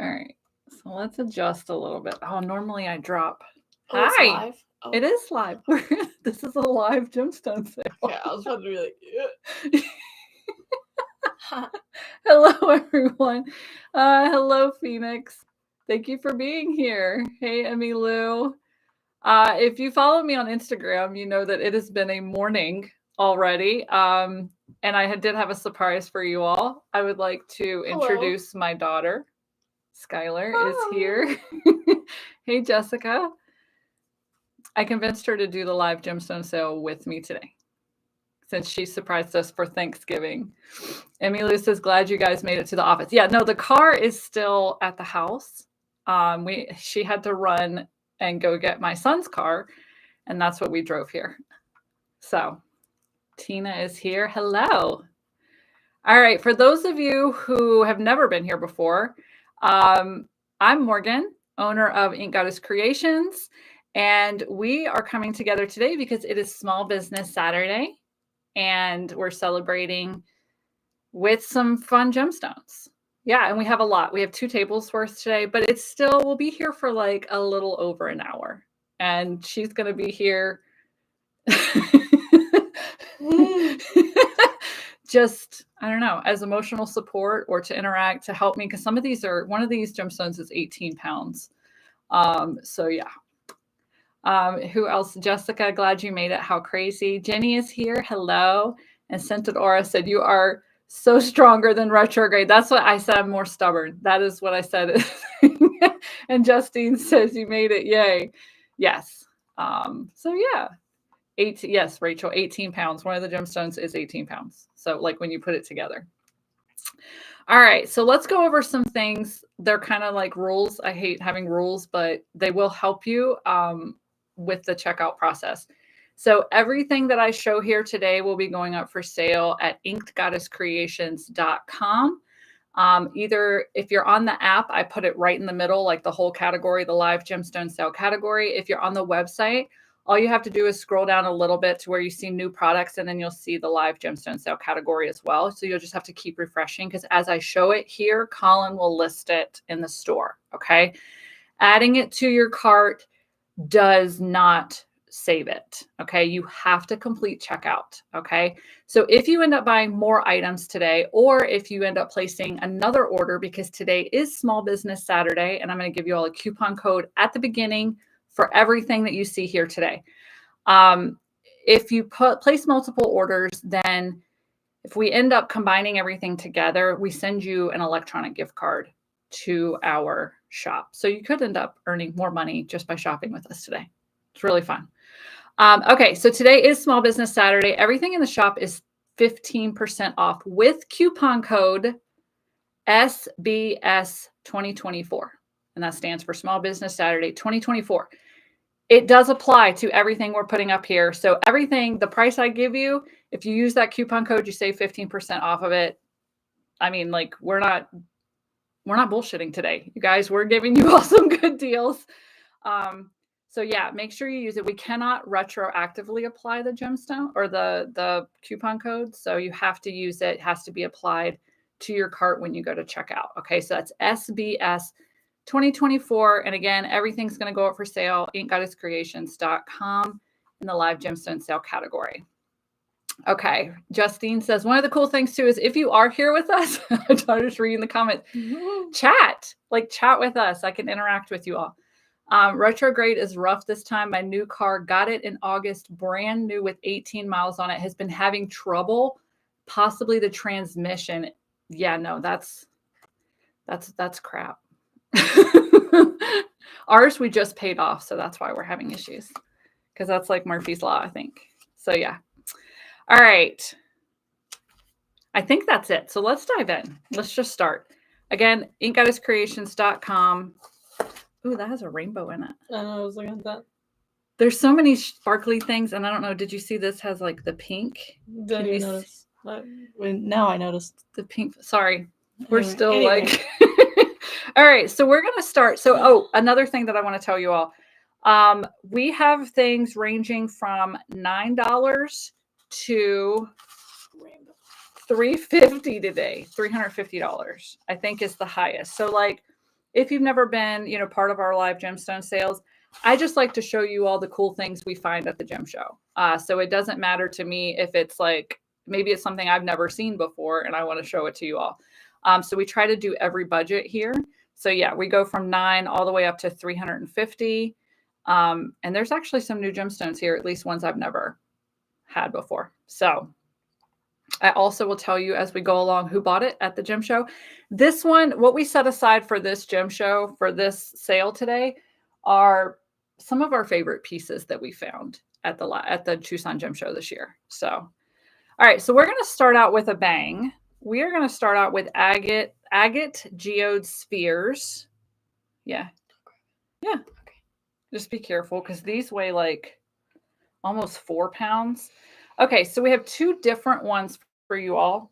All right. So let's adjust a little bit. Oh, normally I drop. Oh, it's Hi. live? Oh. It is live. This is a live gemstone sale. Yeah, I was about to be like, Hello, everyone. Hello, Phoenix. Thank you for being here. Hey, Emmy Lou. If you follow me on Instagram, you know that it has been a morning already. And I did have a surprise for you all. I would like to introduce my daughter. Skylar is here. Hey, Jessica. I convinced her to do the live gemstone sale with me today, since she surprised us for Thanksgiving. Emmy Lou says, glad you guys made it to the office. Yeah, no, the car is still at the house. She had to run and go get my son's car, and that's what we drove here. So Tina is here. Hello. All right, for those of you who have never been here before, I'm Morgan, owner of Ink Goddess Creations, and we are coming together today because it is Small Business Saturday, and we're celebrating with some fun gemstones. Yeah, and we have a lot. We have 2 tables worth today, but it's still, we'll be here for like a little over an hour, and she's going to be here. Just, I don't know, as emotional support or to interact, to help me, because some of these are, one of these gemstones is 18 pounds. So yeah. Who else? Jessica, glad you made it. How crazy. Jenny is here. Hello. And Scented Aura said, you are so stronger than retrograde. That's what I said. I'm more stubborn. That is what I said. And Justine says, you made it. Yay. Yes. So yeah. Yes, Rachel, 18 pounds. One of the gemstones is 18 pounds. So like when you put it together. All right, so let's go over some things. They're kind of like rules. I hate having rules, but they will help you with the checkout process. So everything that I show here today will be going up for sale at inkedgoddesscreations.com. Either if you're on the app, I put it right in the middle, like the whole category, the live gemstone sale category. If you're on the website, all you have to do is scroll down a little bit to where you see new products, and then you'll see the live gemstone sale category as well. So you'll just have to keep refreshing, because as I show it here, Colin will list it in the store. Okay. Adding it to your cart does not save it. Okay. You have to complete checkout. Okay. So if you end up buying more items today, or if you end up placing another order, because today is Small Business Saturday, and I'm going to give you all a coupon code at the beginning for everything that you see here today. If you place multiple orders, then if we end up combining everything together, we send you an electronic gift card to our shop. So you could end up earning more money just by shopping with us today. It's really fun. Okay, so today is Small Business Saturday. Everything in the shop is 15% off with coupon code SBS 2024. And that stands for Small Business Saturday 2024. It does apply to everything we're putting up here. So everything, the price I give you, if you use that coupon code, you save 15% off of it. I mean, like, we're not bullshitting today, you guys. We're giving you all some good deals. So yeah, make sure you use it. We cannot retroactively apply the gemstone or the coupon code. So you have to use it. It has to be applied to your cart when you go to checkout. Okay, so that's SBS 2024. And again, everything's going to go up for sale, inkgoddesscreations.com in the live gemstone sale category. Okay, Justine says, one of the cool things too is if you are here with us, I'm just reading the comments, chat with us. I can interact with you all. Retrograde is rough this time. My new car, got it in August, brand new with 18 miles on it, has been having trouble, possibly the transmission. Yeah, no, that's crap. Ours we just paid off, so that's why we're having issues, because that's like Murphy's Law, I think. So yeah. All right. I think that's it. So let's dive in. Let's just start. Again, inkgoddesscreations.com. Ooh, that has a rainbow in it. I know, I was looking at that. There's so many sparkly things, and I don't know, did you see this has like the pink? Didn't even notice. Now I noticed the pink. Sorry. We're still like... All right, so we're going to start. So, another thing that I want to tell you all. We have things ranging from $9 to $350 today. $350, I think, is the highest. So like, if you've never been, part of our live gemstone sales, I just like to show you all the cool things we find at the gem show. So it doesn't matter to me if it's like, maybe it's something I've never seen before and I want to show it to you all. So we try to do every budget here. So yeah, we go from 9 all the way up to 350. And there's actually some new gemstones here, at least ones I've never had before. So I also will tell you as we go along who bought it at the gem show. This one, what we set aside for this gem show, for this sale today, are some of our favorite pieces that we found at the Tucson Gem Show this year. So, all right, so we're going to start out with a bang. We are going to start out with agate geode spheres. Yeah. Yeah. Okay. Just be careful because these weigh like almost 4 pounds. Okay, so we have 2 different ones for you all.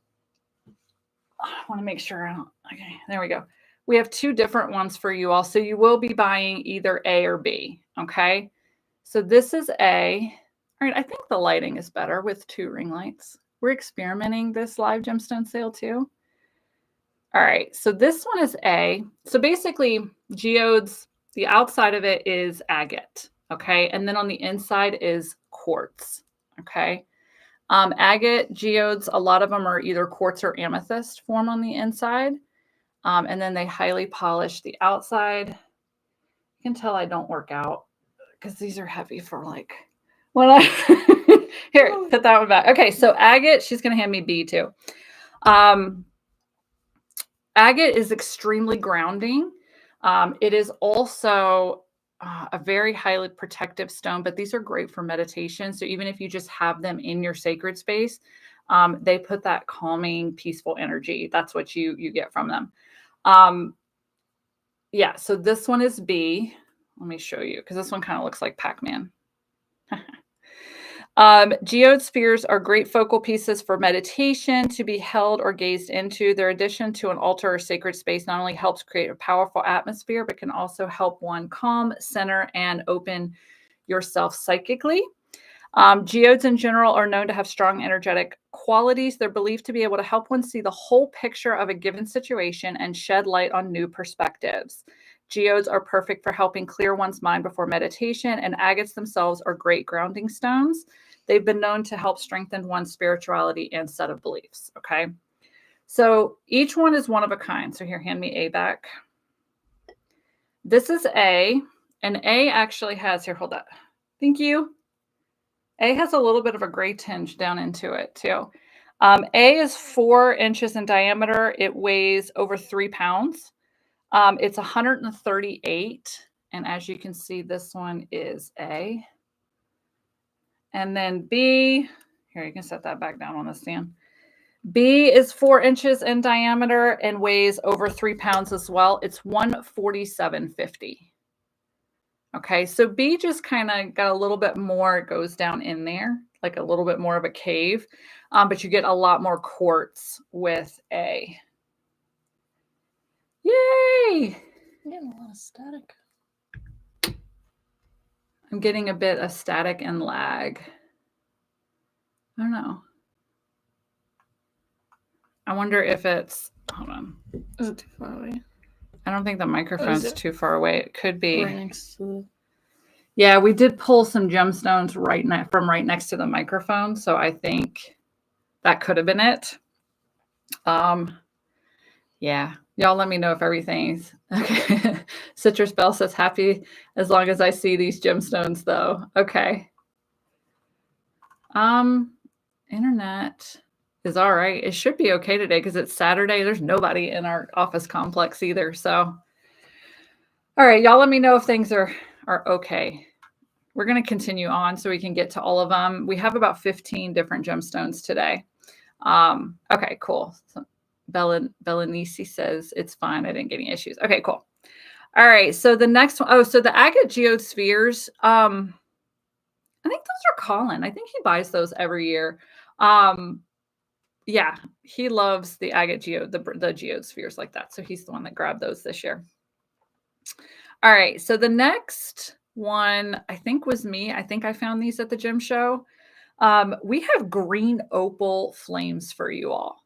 I want to make sure I don't. Okay, there we go. We have 2 different ones for you all. So you will be buying either A or B. Okay, so this is A. All right, I think the lighting is better with 2 ring lights. We're experimenting this live gemstone sale too. All right, so this one is A. So basically, geodes, the outside of it is agate. Okay, and then on the inside is quartz. Okay. Agate geodes, a lot of them are either quartz or amethyst form on the inside. And then they highly polish the outside. You can tell I don't work out because these are heavy for like when I here, put that one back. Okay, so agate, she's gonna hand me B too. Agate is extremely grounding. It is also a very highly protective stone, but these are great for meditation. So even if you just have them in your sacred space, they put that calming, peaceful energy. That's what you get from them. Yeah, so this one is B. Let me show you because this one kind of looks like Pac-Man. Geode spheres are great focal pieces for meditation to be held or gazed into. Their addition to an altar or sacred space not only helps create a powerful atmosphere, but can also help one calm, center, and open yourself psychically. Geodes in general are known to have strong energetic qualities. They're believed to be able to help one see the whole picture of a given situation and shed light on new perspectives. Geodes are perfect for helping clear one's mind before meditation, and agates themselves are great grounding stones. They've been known to help strengthen one's spirituality and set of beliefs. Okay. So each one is one of a kind. So here, hand me A back. This is A, and A actually has, here, hold that. Thank you. A has a little bit of a gray tinge down into it too. A is 4 inches in diameter. It weighs over 3 pounds. It's 138. And as you can see, this one is A. And then B, here, you can set that back down on the stand. B is 4 inches in diameter and weighs over 3 pounds as well. It's 147.50. Okay, so B just kind of got a little bit more, it goes down in there, like a little bit more of a cave, but you get a lot more quartz with A. Yay! I'm getting a lot of static. I'm getting a bit of static and lag. I don't know. I wonder if it's, hold on. Is it too far away? I don't think the microphone's too far away. It could be. Right next to the... Yeah, we did pull some gemstones from right next to the microphone. So I think that could have been it. Yeah. Y'all let me know if everything's okay. Citrus Bell says happy as long as I see these gemstones though. Okay. Internet is all right. It should be okay today because it's Saturday. There's nobody in our office complex either. So, all right, y'all let me know if things are okay. We're going to continue on so we can get to all of them. We have about 15 different gemstones today. Okay, cool. So Bellanisi says it's fine. I didn't get any issues. Okay, cool. All right. So the next one, so the agate geode spheres, I think those are Colin. I think he buys those every year. Yeah, he loves the agate geode, the geode spheres like that. So he's the one that grabbed those this year. All right. So the next one, I think was me. I think I found these at the gym show. We have green opal flames for you all.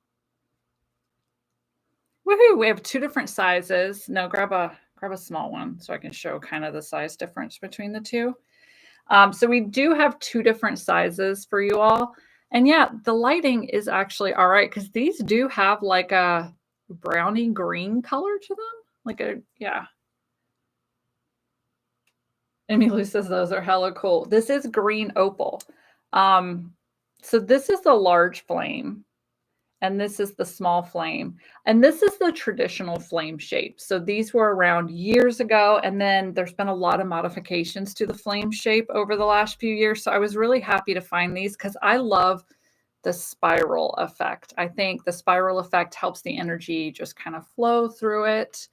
Woohoo! We have 2 different sizes. No, grab a small one so I can show kind of the size difference between the 2. So we do have 2 different sizes for you all. And yeah, the lighting is actually all right because these do have like a brownie green color to them. Yeah. Emily says those are hella cool. This is green opal. So this is the large flame. And this is the small flame. And this is the traditional flame shape. So these were around years ago. And then there's been a lot of modifications to the flame shape over the last few years. So I was really happy to find these because I love the spiral effect. I think the spiral effect helps the energy just kind of flow through it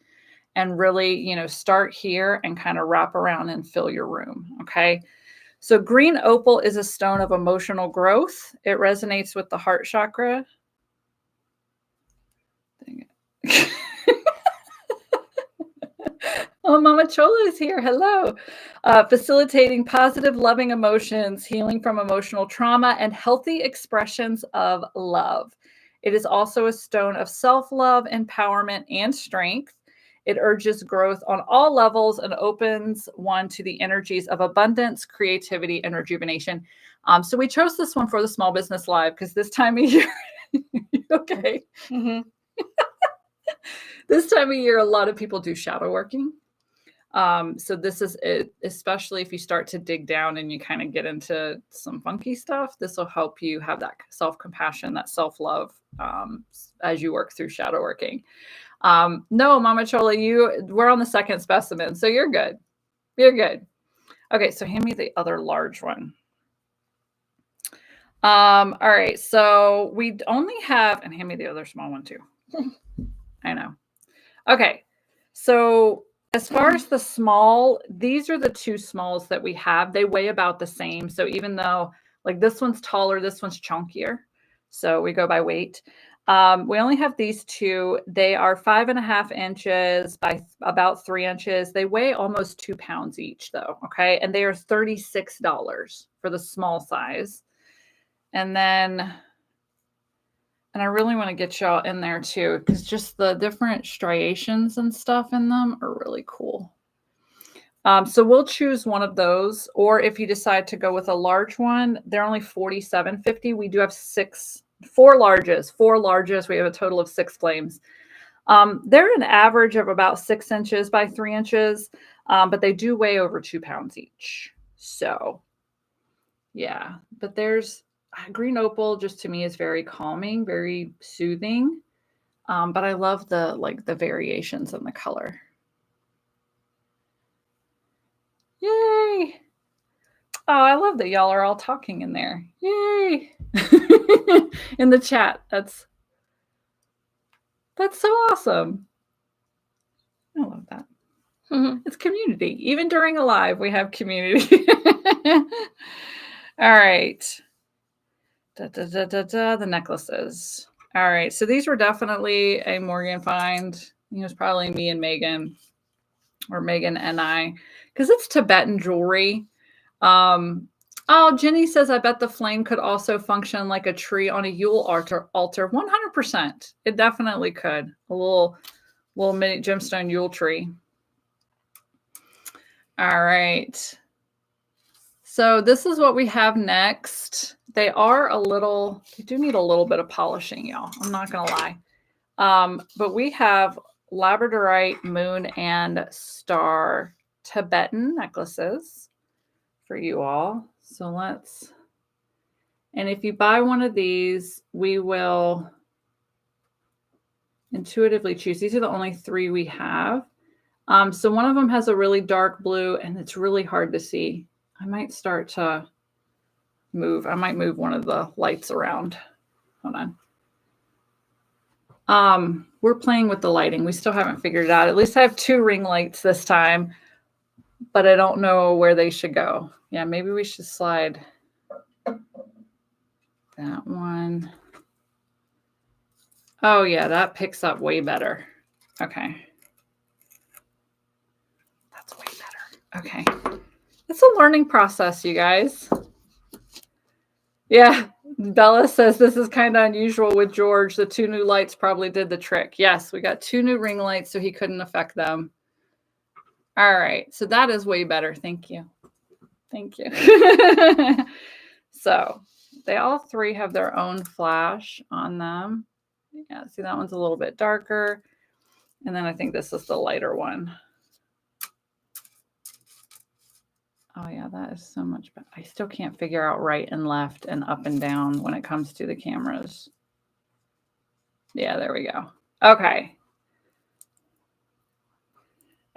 and really, start here and kind of wrap around and fill your room. Okay. So green opal is a stone of emotional growth. It resonates with the heart chakra. Oh, Mama Chola is here. Hello. Facilitating positive, loving emotions, healing from emotional trauma, and healthy expressions of love. It is also a stone of self-love, empowerment, and strength. It urges growth on all levels and opens one to the energies of abundance, creativity, and rejuvenation. So we chose this one for the Small Business Live because this time of year, okay. Mm-hmm. This time of year, a lot of people do shadow working. So this is it, especially if you start to dig down and you kind of get into some funky stuff. This will help you have that self-compassion, that self-love as you work through shadow working. No, Mama Chola, we're on the second specimen, so you're good. You're good. Okay, so hand me the other large one. All right, so we only have, and hand me the other small one too. I know. Okay, so as far as the small, these are the 2 smalls that we have. They weigh about the same. So even though like this one's taller, this one's chunkier. So we go by weight. We only have these 2. They are 5.5 inches by about 3 inches. They weigh almost 2 pounds each though. Okay. And they are $36 for the small size. And then I really want to get y'all in there too, because just the different striations and stuff in them are really cool. So we'll choose one of those, or if you decide to go with a large one, they're only $47.50. We do have 4 larges. We have a total of 6 flames. They're an average of about 6 inches by 3 inches, but they do weigh over 2 pounds each. So yeah, but there's green opal just to me is very calming, very soothing. But I love the variations in the color. Yay. Oh, I love that y'all are all talking in there. Yay. In the chat. That's so awesome. I love that. Mm-hmm. It's community. Even during a live, we have community. All right. The necklaces. All right. So these were definitely a Morgan find. It was probably me and Megan, or Megan and I, because it's Tibetan jewelry. Oh, Jenny says, I bet the flame could also function like a tree on a Yule altar. 100%. It definitely could. A little mini gemstone Yule tree. All right. So this is what we have next. They do need a little bit of polishing, y'all. I'm not going to lie. But we have labradorite, moon, and star Tibetan necklaces for you all. So and if you buy one of these, we will intuitively choose. These are the only 3 we have. So one of them has a really dark blue and it's really hard to see. I might start to move. I might move one of the lights around. Hold on. We're playing with the lighting. We still haven't figured it out. At least I have 2 ring lights this time, but I don't know where they should go. Yeah, maybe we should slide that one. Oh yeah, that picks up way better. Okay. That's way better. Okay. It's a learning process, you guys. Yeah. Bella says this is kind of unusual with George. The 2 new lights probably did the trick. Yes, we got 2 new ring lights, so he couldn't affect them. All right. So that is way better. Thank you. Thank you. So they all 3 have their own flash on them. Yeah, see that one's a little bit darker. And then I think this is the lighter one. Oh yeah, that is so much better. I still can't figure out right and left and up and down when it comes to the cameras. Yeah, there we go. Okay.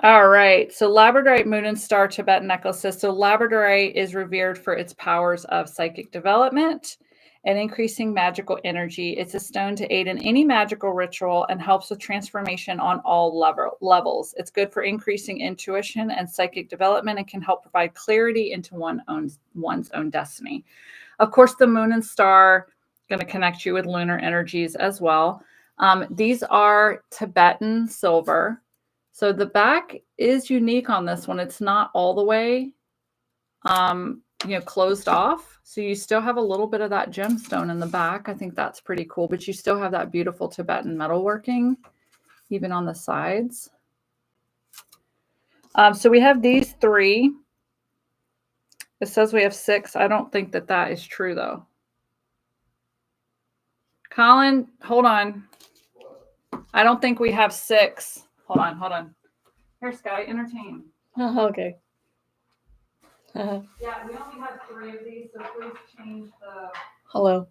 All right. So labradorite moon and star Tibetan necklaces. So labradorite is revered for its powers of psychic development and increasing magical energy. It's a stone to aid in any magical ritual and helps with transformation on all levels. It's good for increasing intuition and psychic development and can help provide clarity into one's own destiny. Of course, the moon and star going to connect you with lunar energies as well. These are Tibetan silver. So the back is unique on this one. It's not all the way, closed off. So you still have a little bit of that gemstone in the back. I think that's pretty cool, but you still have that beautiful Tibetan metalworking, even on the sides. So we have these 3. It says we have 6. I don't think that that is true though. Colin, hold on. I don't think we have 6. Hold on. Here, Sky, entertain. Oh, okay. Yeah, we only have 3 of these, so please change the Hello.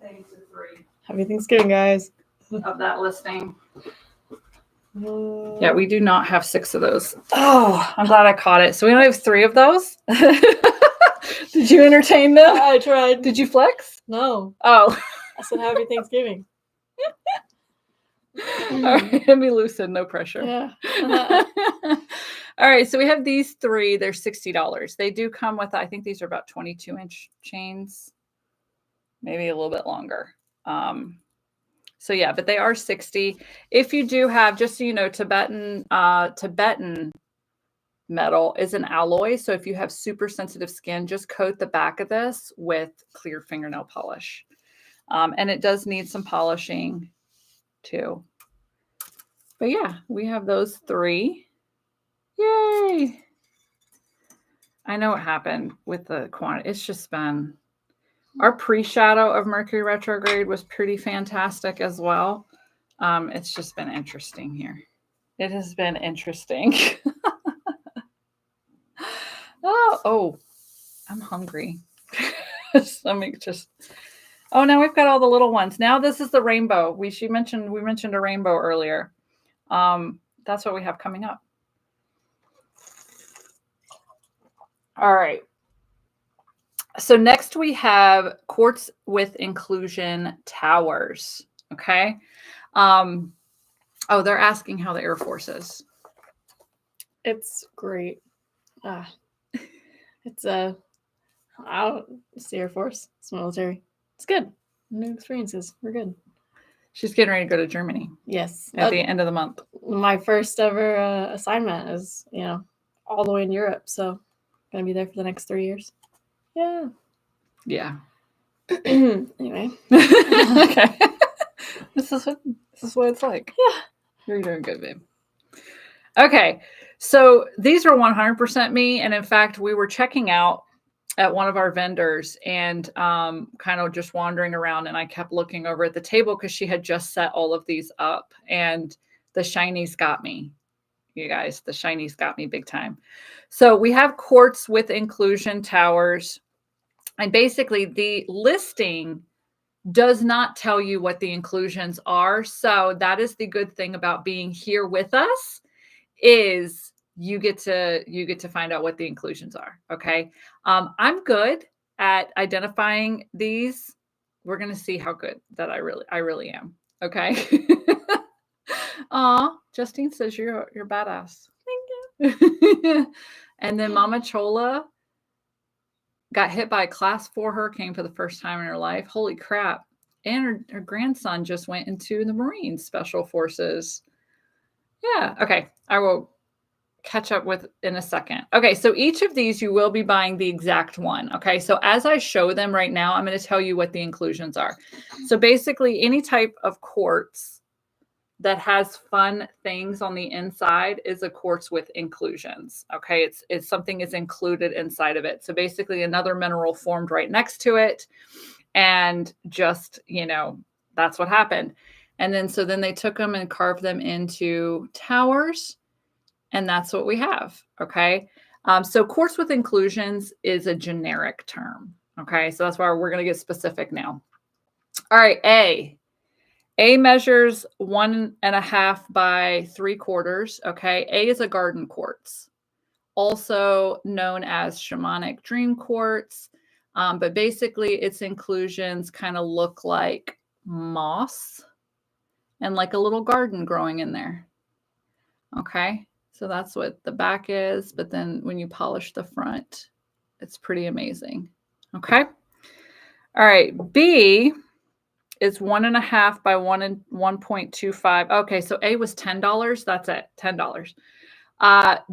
thing to 3 Happy Thanksgiving, guys. of that listing. Yeah, we do not have 6 of those. Oh, I'm glad I caught it. So we only have 3 of those. Did you entertain them? I tried. Did you flex? No. Oh. I said Happy Thanksgiving. All right, Emmylou said no pressure. Yeah. All right, so we have these 3. They're $60. They do come with, I think these are about 22-inch chains, maybe a little bit longer. So yeah, but they are 60. If you do have, just so you know, Tibetan metal is an alloy. So if you have super sensitive skin, just coat the back of this with clear fingernail polish. And it does need some polishing too. But yeah, we have those 3. Yay! I know what happened with the quantity. It's just been, our pre-shadow of Mercury retrograde was pretty fantastic as well. It's just been interesting here. It has been interesting. Oh, I'm hungry. Let me just. Oh, now we've got all the little ones. Now this is the rainbow. We mentioned a rainbow earlier. That's what we have coming up. All right. So next we have quartz with inclusion towers. Okay. Oh, they're asking how the Air Force is. It's great. It's the Air Force. It's military. It's good. New experiences. We're good. She's getting ready to go to Germany. Yes. At the end of the month. My first ever assignment is, all the way in Europe. So gonna be there for the next 3 years. Yeah. Yeah. Anyway. Okay. This is what it's like. Yeah. You're doing good, babe. Okay. So these are 100% me. And in fact, we were checking out at one of our vendors and kind of just wandering around. And I kept looking over at the table because she had just set all of these up. And the shinies got me. You guys, the shinies got me big time. So we have quartz with inclusion towers. And basically the listing does not tell you what the inclusions are. So that is the good thing about being here with us, is you get to find out what the inclusions are. Okay. I'm good at identifying these. We're going to see how good that I really am. Okay. Aw, Justine says you're badass. Thank you. And then Mama Chola got hit by a class 4 hurricane for the first time in her life. Holy crap. And her grandson just went into the Marine Special Forces. Yeah. Okay. I will catch up with in a second. Okay, so each of these you will be buying the exact one. Okay, so as I show them right now, I'm going to tell you what the inclusions are. So basically any type of quartz that has fun things on the inside is a quartz with inclusions. Okay, it's something is included inside of it. So basically another mineral formed right next to it, and just, you know, that's what happened. And then so then they took them and carved them into towers, and that's what we have. Okay, so quartz with inclusions is a generic term. Okay, so that's why we're going to get specific now. All right, A measures 1.5 by 3/4. Okay. A is a garden quartz, also known as shamanic dream quartz. But basically its inclusions kind of look like moss and like a little garden growing in there. Okay. So that's what the back is. But then when you polish the front, it's pretty amazing. Okay. All right. B is 1.5 by 1.25. Okay, so A was $10. That's it, $10.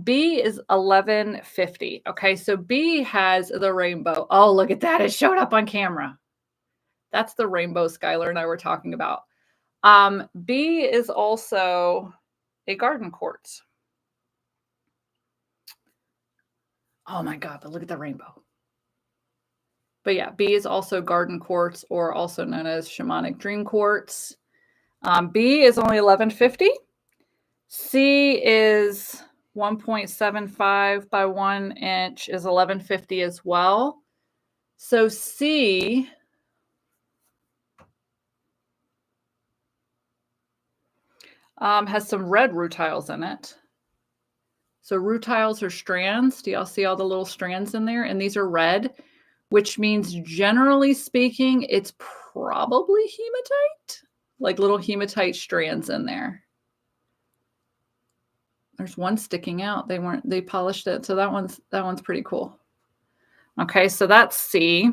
B is $11.50. Okay, so B has the rainbow. Oh, look at that! It showed up on camera. That's the rainbow Skylar and I were talking about. B is also a garden quartz. Oh my God! But look at the rainbow. But yeah, B is also garden quartz, or also known as shamanic dream quartz. B is only $11.50. C is 1.75 by 1 inch is $11.50 as well. So C has some red rutiles in it. So rutiles are strands. Do y'all see all the little strands in there? And these are red, which means generally speaking, it's probably hematite, like little hematite strands in there. There's one sticking out. They polished it. So that one's pretty cool. Okay, so that's C.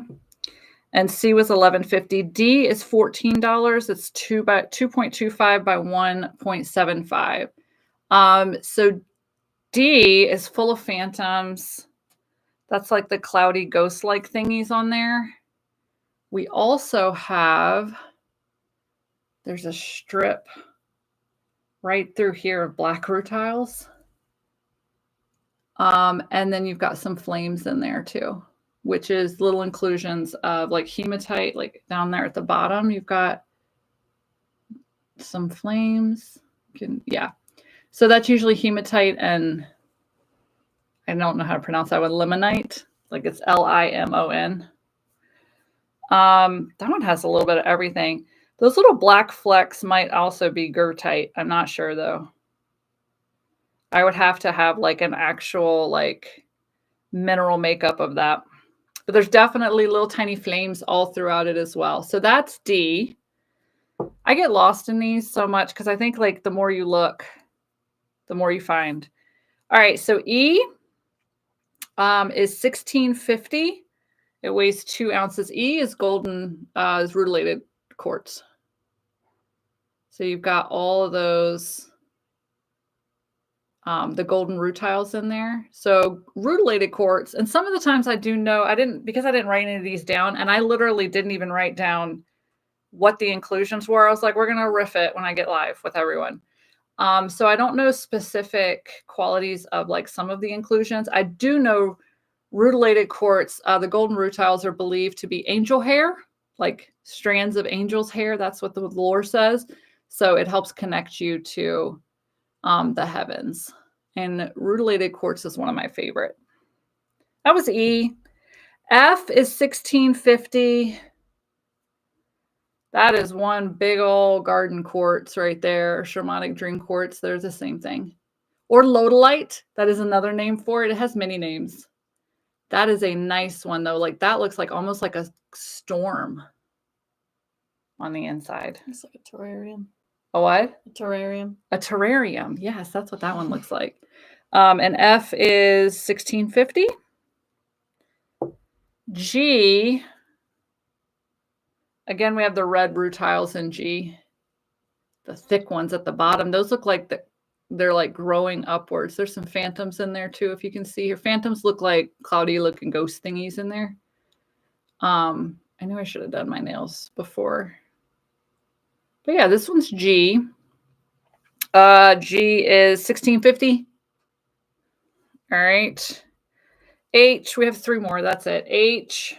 And C was $11.50. D is $14. It's 2.25 by 1.75. So D is full of phantoms. That's like the cloudy ghost-like thingies on there. We also have, there's a strip right through here of black rutiles. And then you've got some flames in there too, which is little inclusions of like hematite, like down there at the bottom, you've got some flames. Yeah. So that's usually hematite, and I don't know how to pronounce that one, limonite, like it's Limon. That one has a little bit of everything. Those little black flecks might also be goethite. I'm not sure though. I would have to have like an actual like mineral makeup of that. But there's definitely little tiny flames all throughout it as well. So that's D. I get lost in these so much because I think like the more you look, the more you find. All right, so E is $16.50. It weighs 2 ounces. E is golden, is rutilated quartz. So you've got all of those, the golden rutiles in there. So rutilated quartz, and some of the times I do know, because I didn't write any of these down, and I literally didn't even write down what the inclusions were. I was like, we're going to riff it when I get live with everyone. So I don't know specific qualities of like some of the inclusions. I do know rutilated quartz, the golden rutiles are believed to be angel hair, like strands of angel's hair. That's what the lore says. So it helps connect you to the heavens. And rutilated quartz is one of my favorite. That was E. F is $16.50. That is one big old garden quartz right there. Shamanic dream quartz. There's the same thing. Or lodolite. That is another name for it. It has many names. That is a nice one though. Like that looks like almost like a storm on the inside. It's like a terrarium. A what? A terrarium. A terrarium. Yes, that's what that one looks like. And F is $16.50. G, again, we have the red rutiles in G, the thick ones at the bottom. Those look like they're like growing upwards. There's some phantoms in there too, if you can see here. Phantoms look like cloudy looking ghost thingies in there. I knew I should have done my nails before. But yeah, this one's G. G is 1650. All right. H, we have 3 more. That's it. H.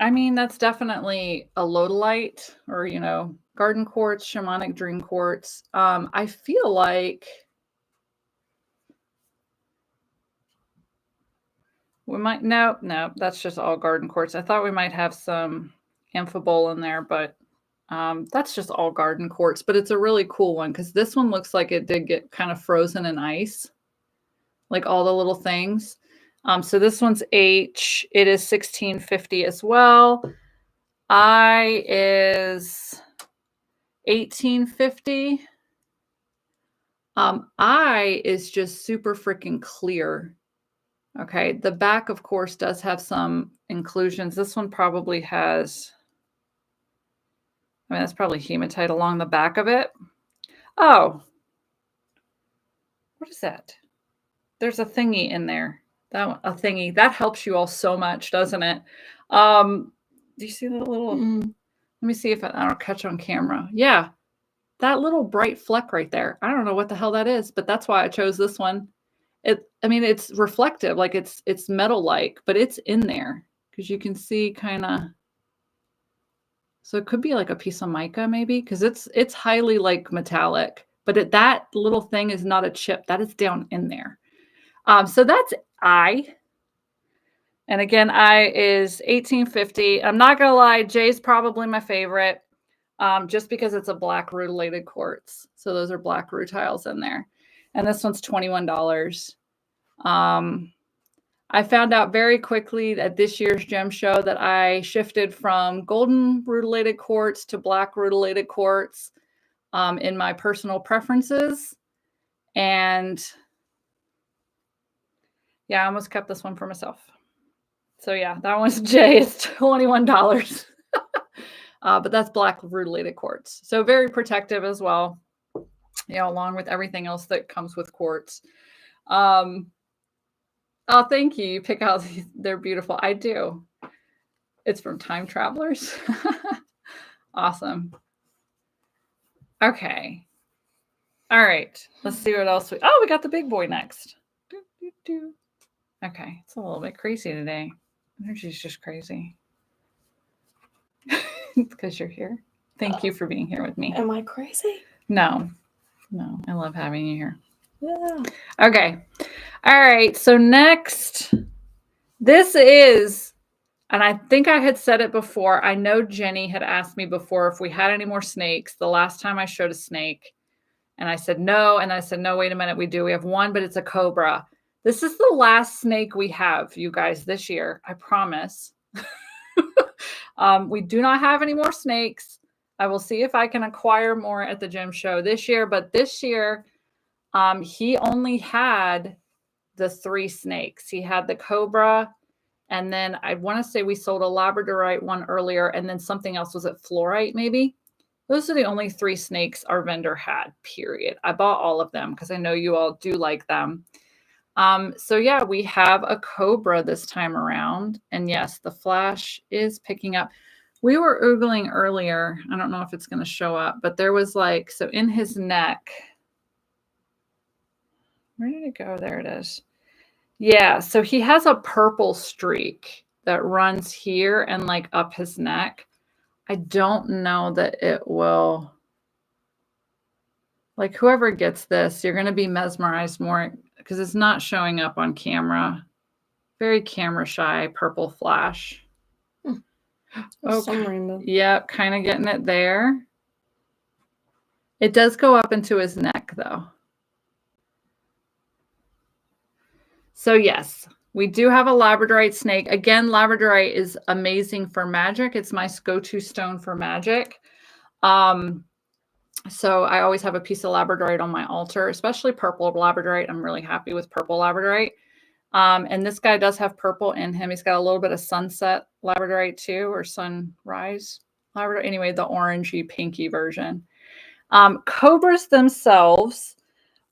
I mean, that's definitely a lodolite, or, you know, garden quartz, shamanic dream quartz. I feel like we might, no, that's just all garden quartz. I thought we might have some amphibole in there, but that's just all garden quartz. But it's a really cool one because this one looks like it did get kind of frozen in ice, like all the little things. So this one's H. It is 1650 as well. I is 1850. I is just super freaking clear. Okay, the back, of course, does have some inclusions. This one probably has, I mean, that's probably hematite along the back of it. Oh, what is that? There's a thingy in there. That one, a thingy. That helps you all so much, doesn't it? Do you see that little, let me see if I don't catch on camera. Yeah, that little bright fleck right there. I don't know what the hell that is, but that's why I chose this one. I mean, it's reflective, like it's metal-like, but it's in there because you can see kind of. So it could be like a piece of mica, maybe, because it's highly like metallic. But that little thing is not a chip. That is down in there. So that's I. And again, I is 1850. I'm not gonna lie, J's probably my favorite, just because it's a black rutilated quartz. So those are black rutiles in there. And this one's $21. I found out very quickly at this year's gem show that I shifted from golden rutilated quartz to black rutilated quartz in my personal preferences. And yeah, I almost kept this one for myself. So yeah, that one's J. It's $21. But that's black rutilated quartz. So very protective as well, you know, along with everything else that comes with quartz. Oh, thank you. You pick out these. They're beautiful. I do. It's from Time Travelers. Awesome. Okay. All right. Let's see what else we got the big boy next. Okay. It's a little bit crazy today. Energy's just crazy. It's because you're here. Thank you for being here with me. Am I crazy? No. I love having you here. Yeah. Okay. All right. So next, this is, and I think I had said it before. I know Jenny had asked me before if we had any more snakes the last time I showed a snake. And I said no. And I said, no, wait a minute. We do. We have one, but it's a cobra. This is the last snake we have, you guys, this year. I promise. We do not have any more snakes. I will see if I can acquire more at the gem show this year. But this year, he only had the 3 snakes. He had the cobra, and then I want to say we sold a labradorite one earlier, and then something else. Was it fluorite maybe? Those are the only 3 snakes our vendor had, period. I bought all of them because I know you all do like them. So yeah, we have a cobra this time around. And yes, the flash is picking up. We were oogling earlier. I don't know if it's going to show up, but there was like, so in his neck. Where did it go? There it is. Yeah, so he has a purple streak that runs here and like up his neck. I don't know that it will, like whoever gets this, you're going to be mesmerized more because it's not showing up on camera. Very camera shy, purple flash. Okay. Yep, kind of getting it there. It does go up into his neck though. So yes, we do have a labradorite snake. Again, labradorite is amazing for magic. It's my go-to stone for magic. So I always have a piece of labradorite on my altar, especially purple labradorite. I'm really happy with purple labradorite. And this guy does have purple in him. He's got a little bit of sunset labradorite too, or sunrise Anyway, the orangey, pinky version. Cobras themselves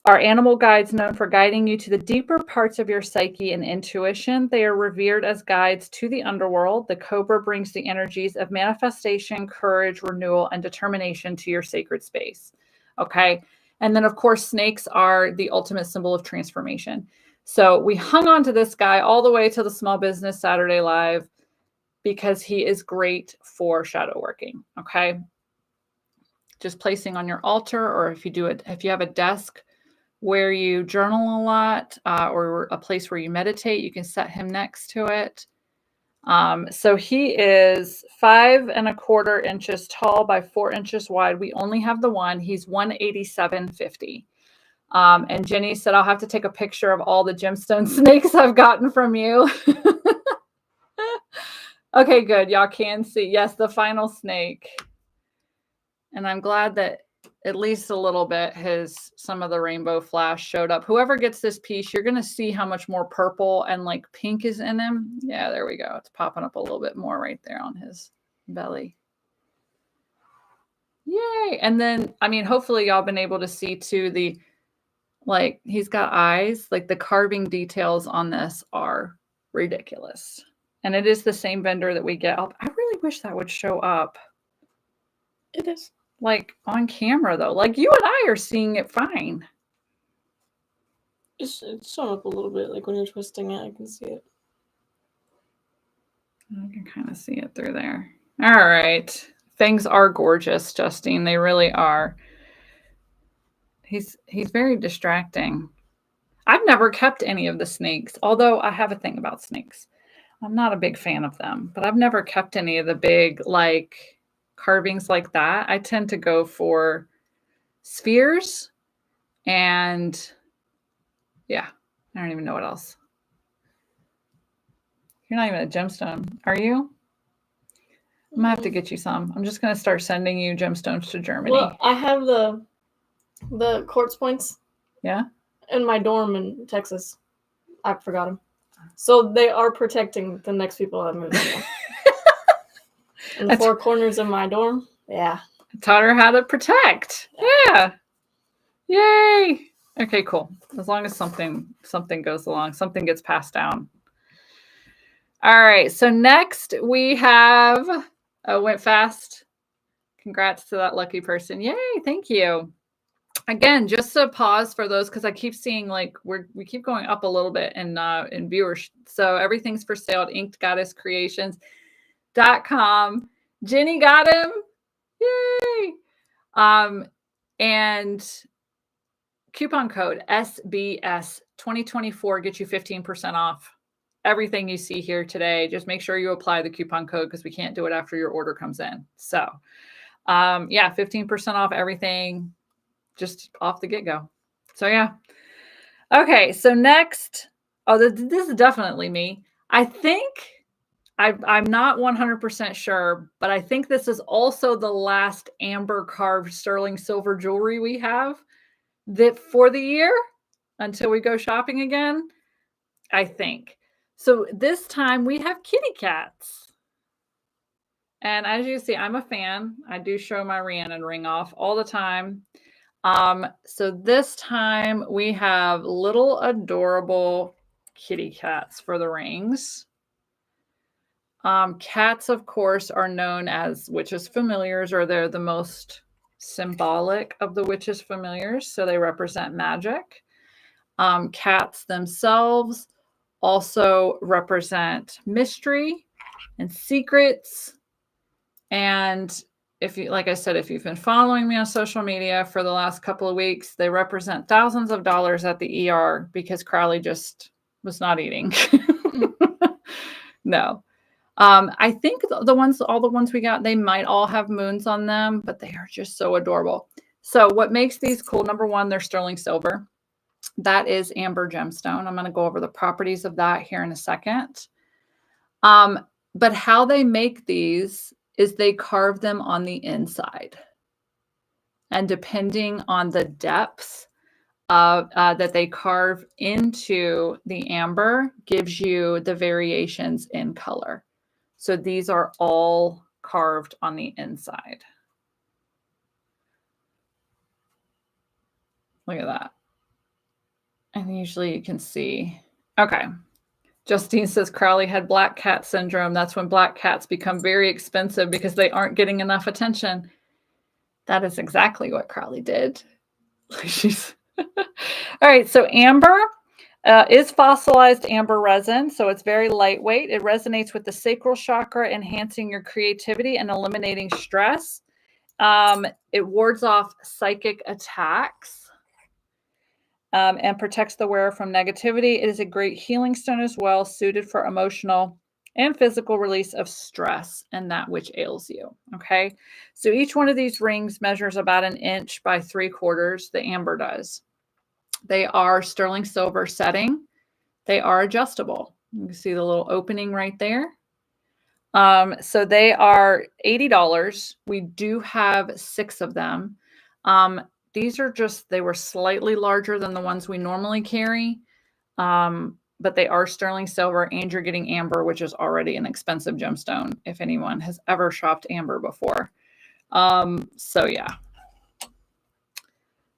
are animal guides known for guiding you to the deeper parts of your psyche and intuition. They are revered as guides to the underworld. The cobra brings the energies of manifestation, courage, renewal, and determination to your sacred space. Okay. And then, of course, snakes are the ultimate symbol of transformation. So we hung on to this guy all the way to the Small Business Saturday Live because he is great for shadow working. Okay. Just placing on your altar, or if you have a desk where you journal a lot, or a place where you meditate, you can set him next to it. So he is 5¼ inches tall by 4 inches wide. We only have the one. He's $187.50. And Jenny said, I'll have to take a picture of all the gemstone snakes I've gotten from you. Okay, good. Y'all can see. Yes, the final snake. And I'm glad that at least a little bit some of the rainbow flash showed up. Whoever gets this piece, you're going to see how much more purple and like pink is in him. Yeah, there we go. It's popping up a little bit more right there on his belly. Yay. And then, I mean, hopefully y'all been able to see too, he's got eyes, like the carving details on this are ridiculous. And it is the same vendor that we get. I really wish that would show up. It is. Like on camera though, like you and I are seeing it fine. It's showing up a little bit, like when you're twisting it, I can see it. I can kind of see it through there. All right. Things are gorgeous, Justine. They really are. He's very distracting. I've never kept any of the snakes, although I have a thing about snakes. I'm not a big fan of them, but I've never kept any of the big, carvings like that. I tend to go for spheres and I don't even know what else. You're not even a gemstone, are you? I'm gonna have to get you some. I'm just gonna start sending you gemstones to Germany. Well, I have the quartz points. Yeah. In my dorm in Texas. I forgot them. So they are protecting the next people that move in. In the 4 corners of my dorm. Yeah. I taught her how to protect. Yeah. Yay. Okay, cool. As long as something goes along, something gets passed down. All right. So next we have, went fast. Congrats to that lucky person. Yay. Thank you. Again, just a pause for those, because I keep seeing we keep going up a little bit in viewers. So everything's for sale at inkedgoddesscreations.com. Jenny got him. Yay. And coupon code SBS 2024 gets you 15% off everything you see here today. Just make sure you apply the coupon code because we can't do it after your order comes in. So 15% off everything just off the get-go. So yeah. Okay. So next, this is definitely me. I think I'm not 100% sure, but I think this is also the last amber carved sterling silver jewelry we have that for the year until we go shopping again, I think. So this time we have kitty cats. And as you see, I'm a fan. I do show my Rhiannon ring off all the time. So this time we have little adorable kitty cats for the rings. Cats, of course, are known as witches' familiars, or they're the most symbolic of the witches' familiars. So they represent magic. Cats themselves also represent mystery and secrets. And like I said, if you've been following me on social media for the last couple of weeks, they represent thousands of dollars at the ER because Crowley just was not eating. No. I think all the ones we got, they might all have moons on them, but they are just so adorable. So what makes these cool? Number one, they're sterling silver. That is amber gemstone. I'm going to go over the properties of that here in a second. But how they make these is they carve them on the inside. And depending on the depths that they carve into the amber gives you the variations in color. So these are all carved on the inside. Look at that. And usually you can see, okay. Justine says Crowley had black cat syndrome. That's when black cats become very expensive because they aren't getting enough attention. That is exactly what Crowley did. She's all right. So amber is fossilized amber resin. So it's very lightweight. It resonates with the sacral chakra, enhancing your creativity and eliminating stress. It wards off psychic attacks. And protects the wearer from negativity. It is a great healing stone as well, suited for emotional and physical release of stress and that which ails you. Okay. So each one of these rings measures about 1 inch by 3/4. The amber does. They are sterling silver setting. They are adjustable. You can see the little opening right there. So they are $80. We do have 6 of them. These are just, they were slightly larger than the ones we normally carry, but they are sterling silver, and you're getting amber, which is already an expensive gemstone if anyone has ever shopped amber before. So yeah.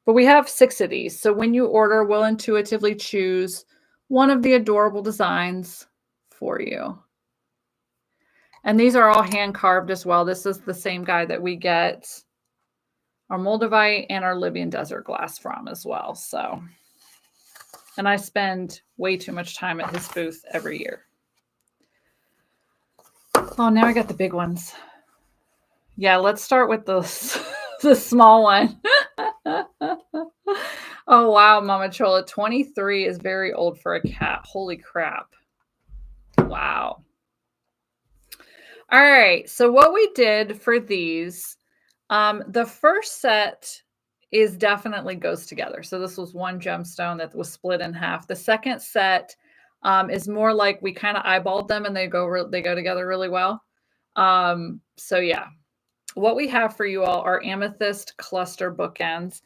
But we have 6 of these. So when you order, we'll intuitively choose one of the adorable designs for you. And these are all hand carved as well. This is the same guy that we get our Moldavite and our Libyan desert glass from as well. So, and I spend way too much time at his booth every year. Oh, now I got the big ones. Yeah, let's start with the small one. Oh, wow, Mama Chola. 23 is very old for a cat. Holy crap. Wow. All right. So what we did for these, the first set is definitely goes together. So this was one gemstone that was split in half. The second set is more like we kind of eyeballed them and they go together really well. So yeah, what we have for you all are amethyst cluster bookends.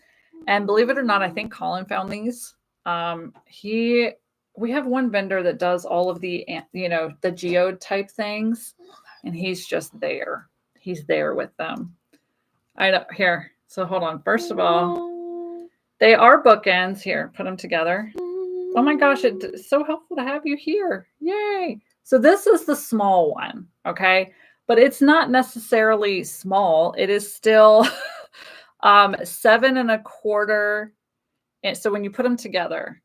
And believe it or not, I think Colin found these. We have one vendor that does all of the, the geode type things, and he's just there. He's there with them. I know here. So hold on. First of all, they are bookends. Here, put them together. Oh my gosh, it's so helpful to have you here. Yay. So this is the small one. Okay. But it's not necessarily small. It is still 7 1/4. And so when you put them together,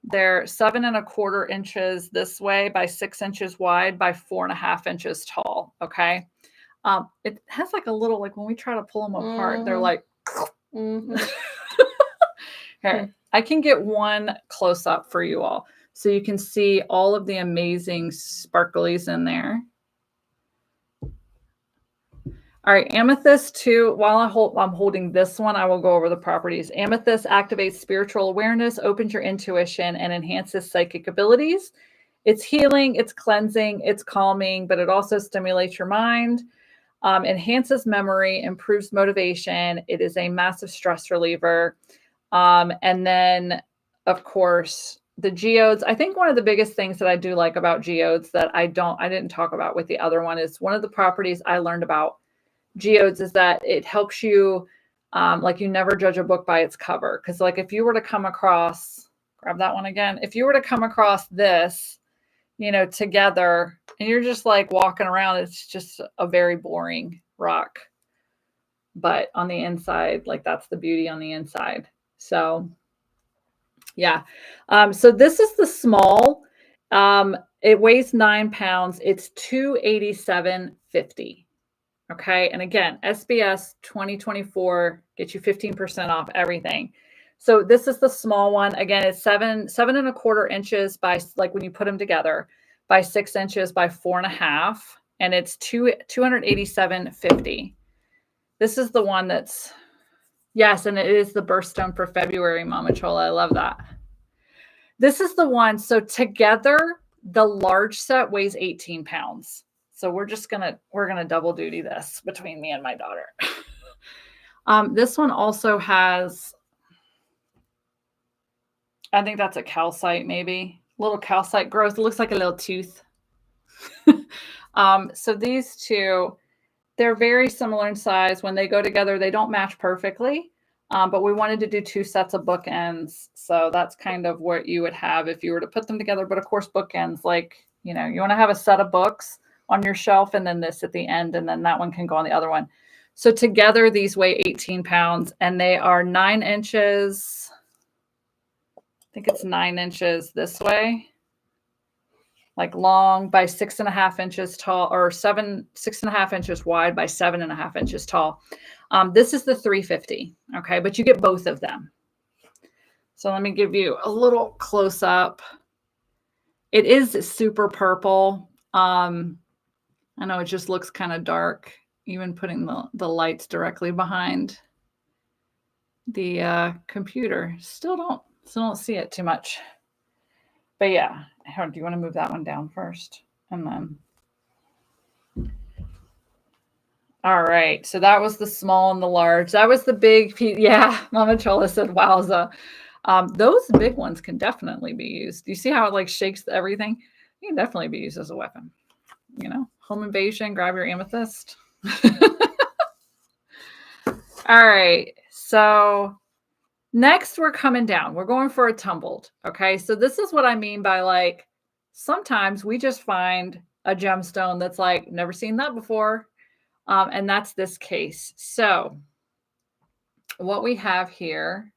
they're 7 1/4 inches this way by 6 inches wide by 4.5 inches tall. Okay. It has like a little, like when we try to pull them apart, they're like, Here, I can get one close up for you all. So you can see all of the amazing sparklies in there. All right, amethyst too. While I'm holding this one, I will go over the properties. Amethyst activates spiritual awareness, opens your intuition, and enhances psychic abilities. It's healing, it's cleansing, it's calming, but it also stimulates your mind, enhances memory, improves motivation. It is a massive stress reliever. And then, of course, the geodes. I think one of the biggest things that I do like about geodes that I didn't talk about with the other one is one of the properties I learned about geodes is that it helps you, like you never judge a book by its cover. Because like if you were to come across, grab that one again. If you were to come across this, together and you're just like walking around, it's just a very boring rock. But on the inside, like that's the beauty on the inside. So yeah. So this is the small, it weighs 9 pounds. It's $287.50. Okay. And again, SBS 2024 gets you 15% off everything. So this is the small one. Again, it's 7 1/4 inches by, like when you put them together, by 6 inches by 4.5. And it's $287.50. This is the one that's, yes. And it is the birthstone for February, Mama Chola. I love that. This is the one. So together, the large set weighs 18 pounds. So we're going to double duty this between me and my daughter. This one also has, I think that's a calcite, maybe little calcite growth. It looks like a little tooth. So these two, they're very similar in size. When they go together, they don't match perfectly. But we wanted to do 2 sets of bookends. So that's kind of what you would have if you were to put them together. But of course, bookends, like, you know, you want to have a set of books on your shelf and then this at the end, and then that one can go on the other one. So together, these weigh 18 pounds and they are 9 inches. I think it's 9 inches this way, like long by 6.5 inches tall, or 6.5 inches wide by 7.5 inches tall. This is the 350. Okay. But you get both of them. So let me give you a little close up. It is super purple. I know it just looks kind of dark, even putting the lights directly behind the computer. Still don't see it too much. But yeah, do you want to move that one down first? And then, all right. So that was the small and the large. That was the big piece. Yeah, Mama Chola said, wowza. Those big ones can definitely be used. Do you see how it like shakes everything? It can definitely be used as a weapon. You know, home invasion, grab your amethyst. All right. So next we're coming down. We're going for a tumbled. Okay. So this is what I mean by like, sometimes we just find a gemstone that's like, never seen that before. And that's this case. So what we have here,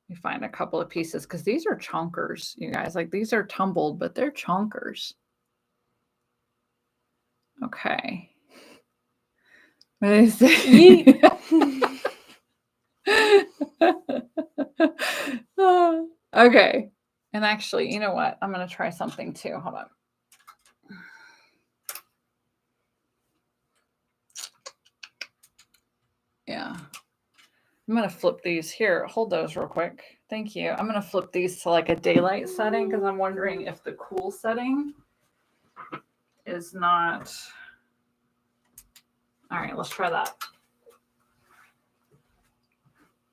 we find a couple of pieces because these are chonkers, you guys. Like these are tumbled, but they're chonkers. Okay. What do they say? Okay. And actually, you know what? I'm going to try something too. Hold on. Yeah. I'm going to flip these here. Hold those real quick. Thank you. I'm going to flip these to like a daylight setting because I'm wondering if the cool setting is not. All right, let's try that.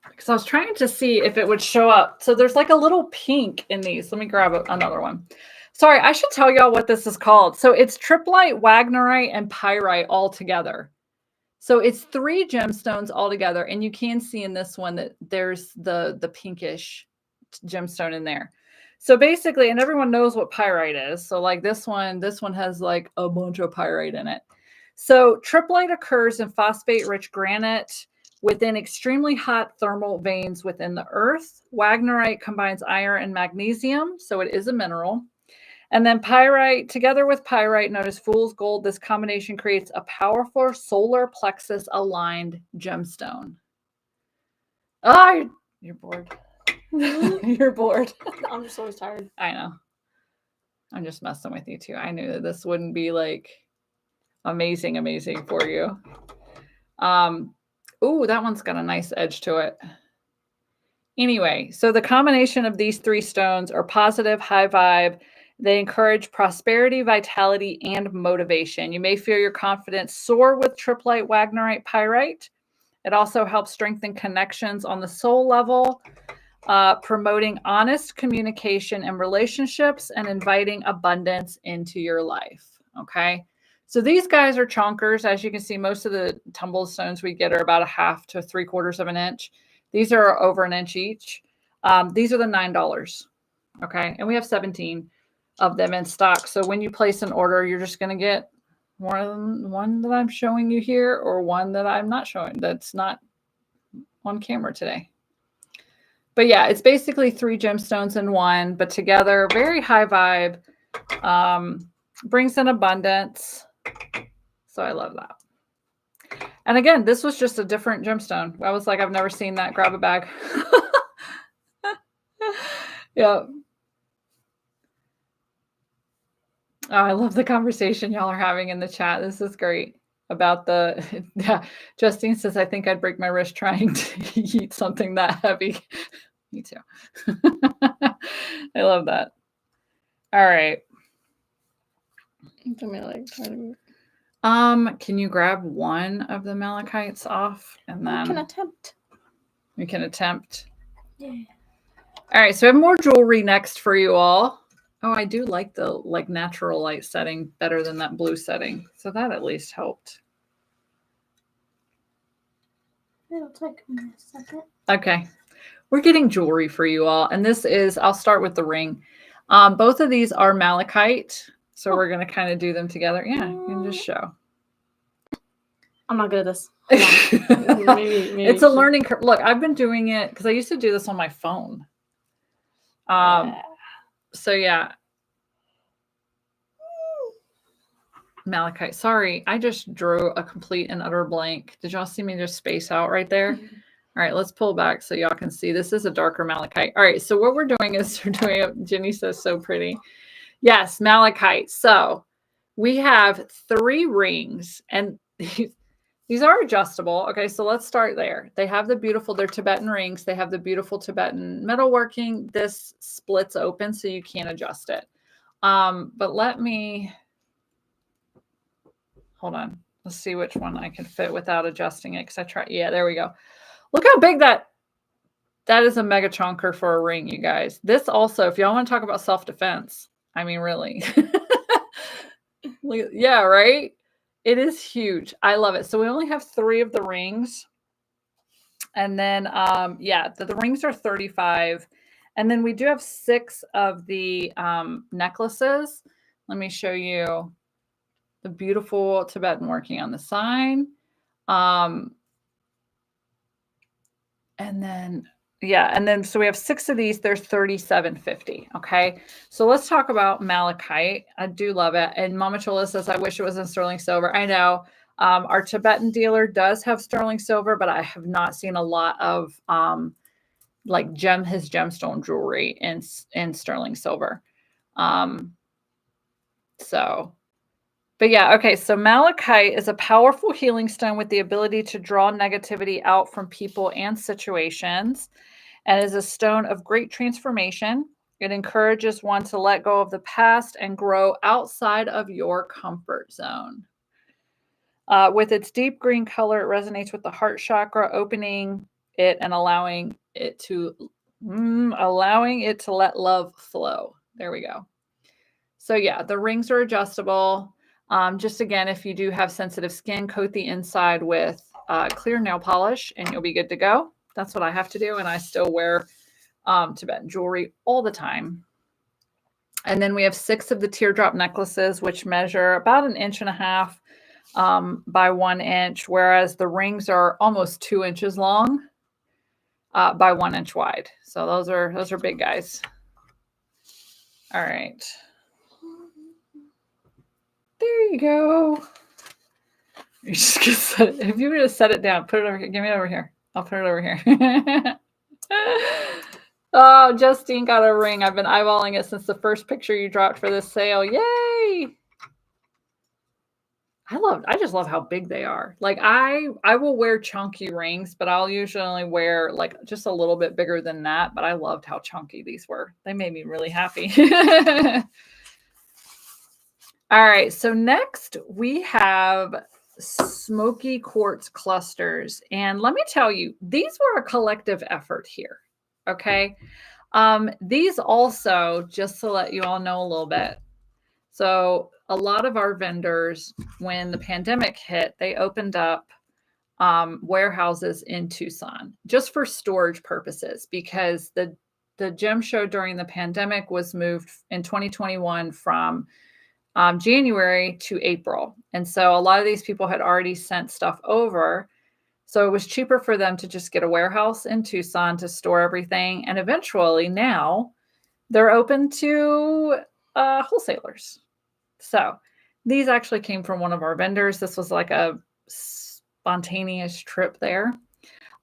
Because I was trying to see if it would show up. So there's like a little pink in these. Let me grab another one. Sorry, I should tell y'all what this is called. So it's triplite, wagnerite, and pyrite all together. So it's 3 gemstones all together. And you can see in this one that there's the pinkish gemstone in there. So basically, and everyone knows what pyrite is. So like this one has like a bunch of pyrite in it. So triplite occurs in phosphate-rich granite within extremely hot thermal veins within the earth. Wagnerite combines iron and magnesium, so it is a mineral. And then pyrite, together with pyrite, known as fool's gold, this combination creates a powerful solar plexus aligned gemstone. Oh, you're bored. You're bored. I'm just always tired. I know. I'm just messing with you too. I knew that this wouldn't be like amazing for you. Ooh, that one's got a nice edge to it. Anyway, so the combination of these 3 stones are positive, high vibe. They encourage prosperity, vitality, and motivation. You may feel your confidence soar with triplite, wagnerite, pyrite. It also helps strengthen connections on the soul level, promoting honest communication and relationships, and inviting abundance into your life. Okay. So these guys are chonkers. As you can see, most of the tumbled stones we get are about 1/2 to 3/4 of an inch. These are over an inch each. These are the $9. Okay. And we have 17 of them in stock. So when you place an order, you're just going to get one that I'm showing you here, or one that I'm not showing, that's not on camera today. But yeah, it's basically 3 gemstones in one, but together, very high vibe, brings in abundance. So I love that. And again, this was just a different gemstone. I was like, I've never seen that. Grab a bag. Yeah. Oh, I love the conversation y'all are having in the chat. This is great. About the, yeah, Justine says, I think I'd break my wrist trying to eat something that heavy. Me too. I love that. All right. Can you grab one of the malachites off, and then we can attempt. Yeah. All right, so I have more jewelry next for you all. Oh, I do like the natural light setting better than that blue setting. So that at least helped. It'll take me a second. Okay. We're getting jewelry for you all. And this is, I'll start with the ring. Both of these are malachite. So we're going to kind of do them together. Yeah, you can just show. I'm not good at this. Maybe It's a learning curve. Look, I've been doing it because I used to do this on my phone. So yeah. Malachite. Sorry, I just drew a complete and utter blank. Did y'all see me just space out right there? All right, let's pull back so y'all can see. This is a darker malachite. All right, so what we're doing is we're doing, Jenny says so pretty. Yes, malachite. So we have 3 rings, and these are adjustable. Okay, so let's start there. They have the beautiful, they're Tibetan rings. They have the beautiful Tibetan metalworking. This splits open so you can't adjust it. But let me, hold on. Let's see which one I can fit without adjusting it because I tried. Yeah, there we go. Look how big that is, a mega chonker for a ring, you guys. This also, if y'all want to talk about self-defense, I mean, really. Yeah, right? It is huge. I love it. So we only have 3 of the rings. And then, yeah, the rings are 35. And then we do have 6 of the necklaces. Let me show you the beautiful Tibetan working on the side. And then, yeah, and then so we have 6 of these. They're $37.50. Okay, so let's talk about malachite. I do love it. And Mama Chola says, "I wish it was in sterling silver." I know our Tibetan dealer does have sterling silver, but I have not seen a lot of like his gemstone jewelry in sterling silver. But yeah, okay, so malachite is a powerful healing stone with the ability to draw negativity out from people and situations, and is a stone of great transformation. It encourages one to let go of the past and grow outside of your comfort zone. With its deep green color, it resonates with the heart chakra, opening it and allowing it to let love flow. There we go. So yeah, the rings are adjustable. Just again, if you do have sensitive skin, coat the inside with clear nail polish and you'll be good to go. That's what I have to do. And I still wear Tibetan jewelry all the time. And then we have 6 of the teardrop necklaces, which measure about 1.5 inches by 1 inch, whereas the rings are almost 2 inches long by 1 inch wide. So those are big guys. All right. There you go. You just get set it. If you were to set it down, put it over here. Give me it over here. I'll put it over here. Oh, Justine got a ring. I've been eyeballing it since the first picture you dropped for this sale. Yay! I just love how big they are. Like I will wear chunky rings, but I'll usually wear like just a little bit bigger than that. But I loved how chunky these were. They made me really happy. All right, so next we have smoky quartz clusters. And let me tell you, these were a collective effort here, okay? These also, just to let you all know a little bit, so a lot of our vendors, when the pandemic hit, they opened up warehouses in Tucson just for storage purposes because the gem show during the pandemic was moved in 2021 from January to April. And so a lot of these people had already sent stuff over. So it was cheaper for them to just get a warehouse in Tucson to store everything. And eventually now they're open to wholesalers. So these actually came from one of our vendors. This was like a spontaneous trip there.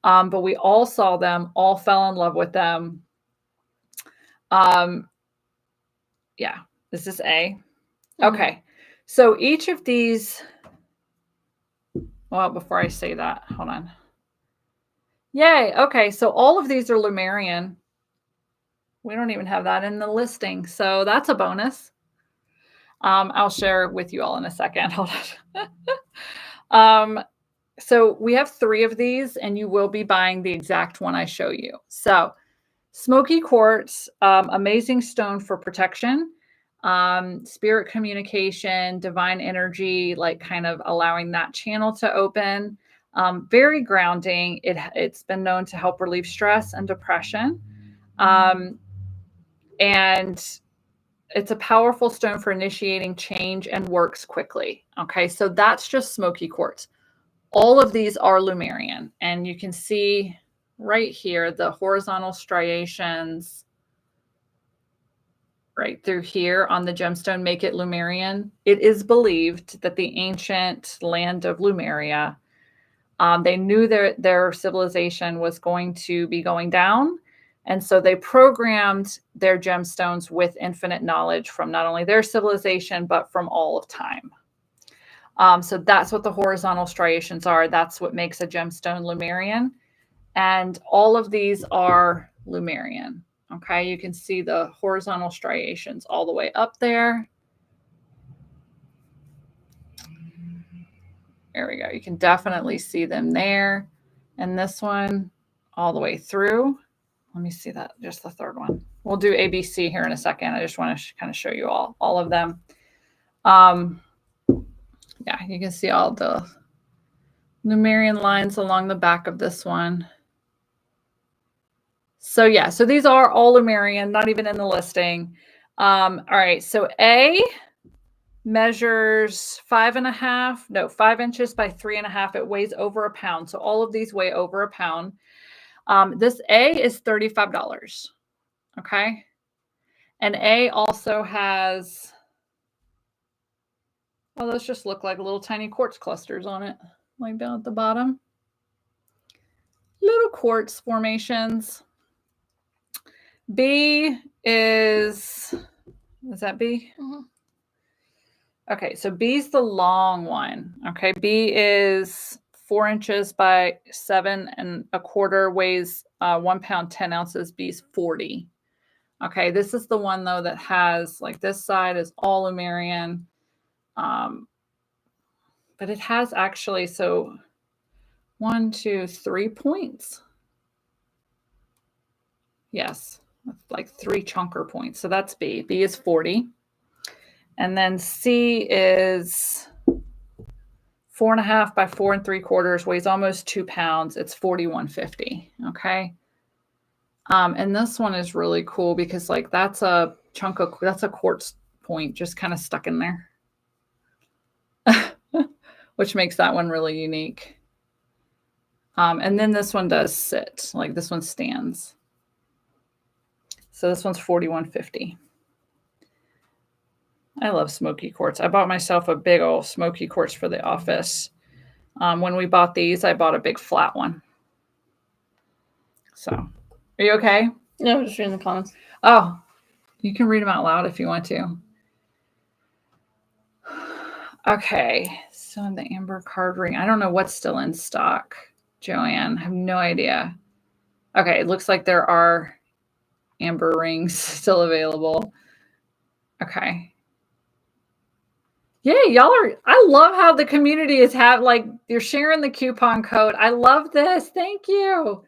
But we all saw them, all fell in love with them. Yeah, this is A. Okay, so each of these, well, before I say that, hold on. Yay, okay, so all of these are Lumerian. We don't even have that in the listing, so that's a bonus. I'll share with you all in a second. Hold on. So we have 3 of these, and you will be buying the exact one I show you. So smoky quartz, amazing stone for protection. Spirit communication, divine energy, like kind of allowing that channel to open. Very grounding. It's been known to help relieve stress and depression. And it's a powerful stone for initiating change and works quickly. Okay, so that's just smoky quartz. All of these are Lumerian, and you can see right here the horizontal striations right through here on the gemstone make it Lumerian. It is believed that the ancient land of Lumeria, they knew their civilization was going to be going down. And so they programmed their gemstones with infinite knowledge from not only their civilization, but from all of time. So that's what the horizontal striations are. That's what makes a gemstone Lumerian. And all of these are Lumerian. Okay, you can see the horizontal striations all the way up there. There we go. You can definitely see them there. And this one all the way through. Let me see that, just the third one. We'll do ABC here in a second. I just want to kind of show you all of them. Yeah, you can see all the Lumerian lines along the back of this one. So yeah, so these are all Lumerian, not even in the listing. All right, so A measures 5 inches by 3.5. It weighs over a pound. So all of these weigh over a pound. This A is $35. Okay. And A also has, oh, those just look like little tiny quartz clusters on it, like down at the bottom. Little quartz formations. B is that B? Mm-hmm. Okay, so B is the long one. Okay, B is 4 inches by 7.25, weighs 1 pound, 10 ounces. B is 40. Okay, this is the one though that has, like, this side is all Lumerian. But it has actually, so 1, 2, 3 points. Yes, like 3 chunker points. So that's B. B is 40. And then C is 4.5 by 4.75, weighs almost 2 pounds. It's 41.50. Okay. And this one is really cool because, like, that's a chunk of, that's a quartz point just kind of stuck in there, which makes that one really unique. And then this one does sit, like this one stands. So this one's 41.50. I love smoky quartz. I bought myself a big old smoky quartz for the office. When we bought these, I bought a big flat one. So, are you okay? No, I'm just reading the comments. Oh, you can read them out loud if you want to. Okay, so the amber card ring. I don't know what's still in stock, Joanne. I have no idea. Okay, it looks like there are amber rings still available. Okay. Yeah, y'all are, I love how the community is you're sharing the coupon code. I love this. Thank you.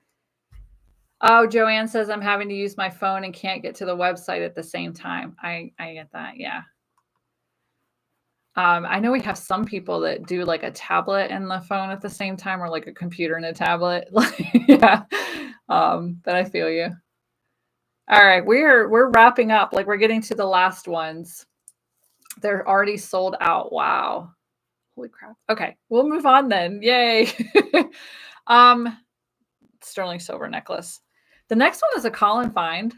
Oh, Joanne says I'm having to use my phone and can't get to the website at the same time. I get that. Yeah. I know we have some people that do like a tablet and the phone at the same time, or like a computer and a tablet. Yeah. But I feel you. All right. We're wrapping up. Like, we're getting to the last ones. They're already sold out. Wow. Holy crap. Okay. We'll move on then. Yay. Sterling silver necklace. The next one is a Colin find.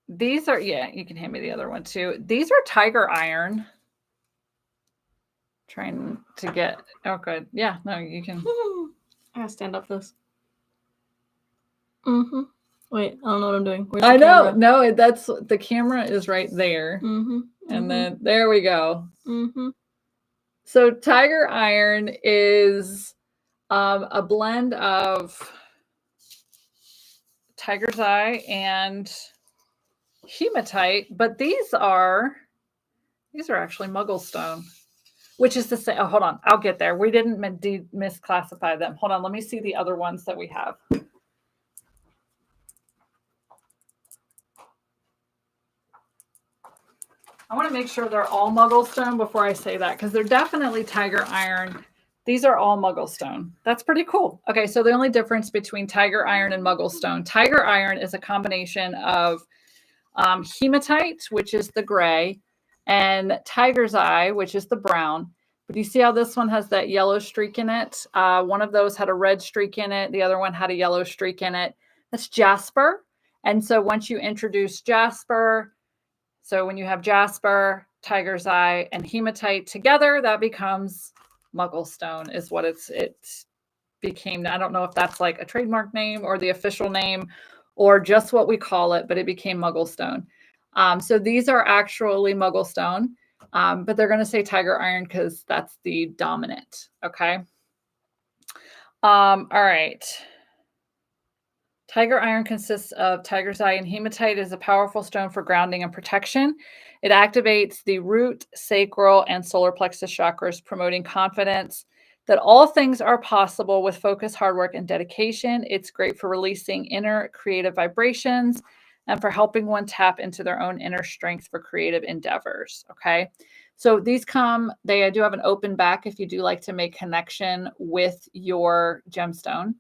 These are, yeah, you can hand me the other one too. These are tiger iron. Trying to get, oh, good. Yeah, no, you can. I gotta stand up for this. Mm-hmm. Wait, I don't know what I'm doing. I know. No, that's, the camera is right there. Mm-hmm. And then there we go. Mm-hmm. So tiger iron is a blend of tiger's eye and hematite, but these are actually muggle stone, which is the same. Oh, hold on. I'll get there. We didn't misclassify them. Hold on. Let me see the other ones that we have. I want to make sure they're all muggle stone before I say that, because they're definitely tiger iron. These are all muggle stone. That's pretty cool. Okay, so the only difference between tiger iron and muggle stone, tiger iron is a combination of hematite, which is the gray, and tiger's eye, which is the brown. But you see how this one has that yellow streak in it? One of those had a red streak in it. The other one had a yellow streak in it. That's jasper. And so once you introduce jasper, so when you have jasper, tiger's eye, and hematite together, that becomes muggle stone is what it became. I don't know if that's like a trademark name or the official name or just what we call it, but it became muggle stone. So these are actually muggle stone, but they're going to say tiger iron because that's the dominant. Okay. All right. Tiger iron consists of tiger's eye, and hematite is a powerful stone for grounding and protection. It activates the root, sacral, and solar plexus chakras, promoting confidence that all things are possible with focus, hard work, and dedication. It's great for releasing inner creative vibrations and for helping one tap into their own inner strength for creative endeavors. Okay. So these they do have an open back if you do like to make connection with your gemstone.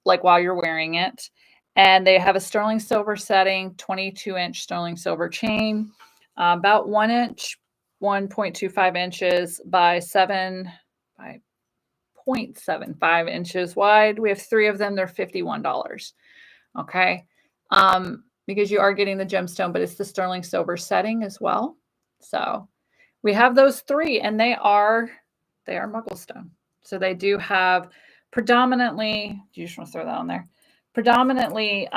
Like while you're wearing it. And they have a sterling silver setting, 22-inch sterling silver chain, about 1 inch, 1.25 inches by 0.75 inches wide. We have 3 of them. They're $51. Okay. Because you are getting the gemstone, but it's the sterling silver setting as well. So we have those 3, and they are muggle stone. So they do have predominantly, do you just want to throw that on there? Predominantly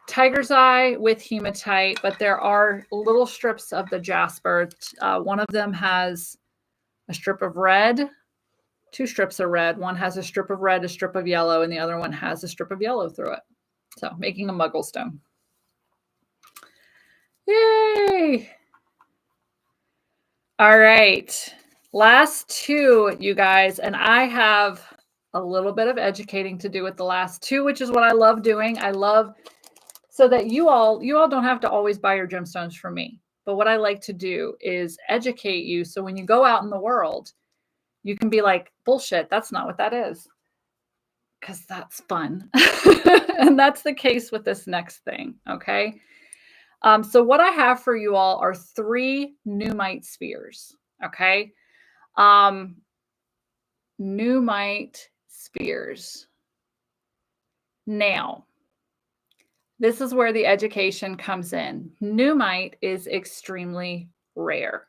tiger's eye with hematite, but there are little strips of the jasper. One of them has a strip of red, 2 strips of red. One has a strip of red, a strip of yellow, and the other one has a strip of yellow through it. So making a muggle stone. Yay! All right. Last 2, you guys, and I have a little bit of educating to do with the last 2, which is what I love doing. I love so that you all don't have to always buy your gemstones from me. But what I like to do is educate you. So when you go out in the world, you can be like, bullshit, that's not what that is. Because that's fun. And that's the case with this next thing. Okay. So what I have for you all are 3 Numite spheres. Okay. Numite spheres. Now, this is where the education comes in. Numite is extremely rare.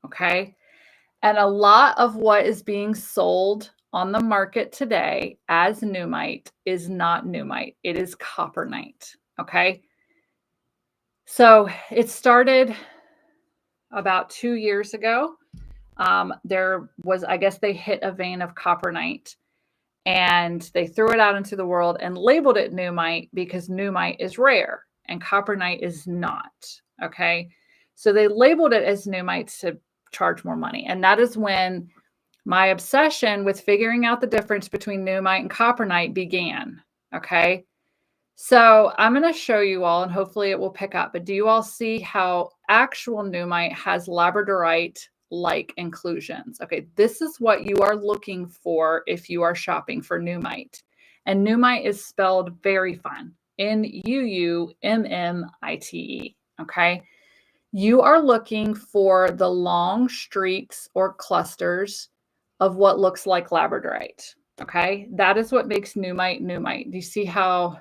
Okay. And a lot of what is being sold on the market today as Numite is not Numite. It is Coppernite. Okay. So it started about 2 years ago. There was, I guess they hit a vein of Coppernite and they threw it out into the world and labeled it Numite because Numite is rare and Coppernite is not. Okay. So they labeled it as Numite to charge more money. And that is when my obsession with figuring out the difference between Numite and Coppernite began. Okay. So I'm going to show you all, and hopefully it will pick up, but do you all see how actual Numite has labradorite-like inclusions? Okay, this is what you are looking for if you are shopping for Numite. And Numite is spelled very fun, Nuummite. Okay, you are looking for the long streaks or clusters of what looks like labradorite. Okay, that is what makes Numite Numite. Do you see how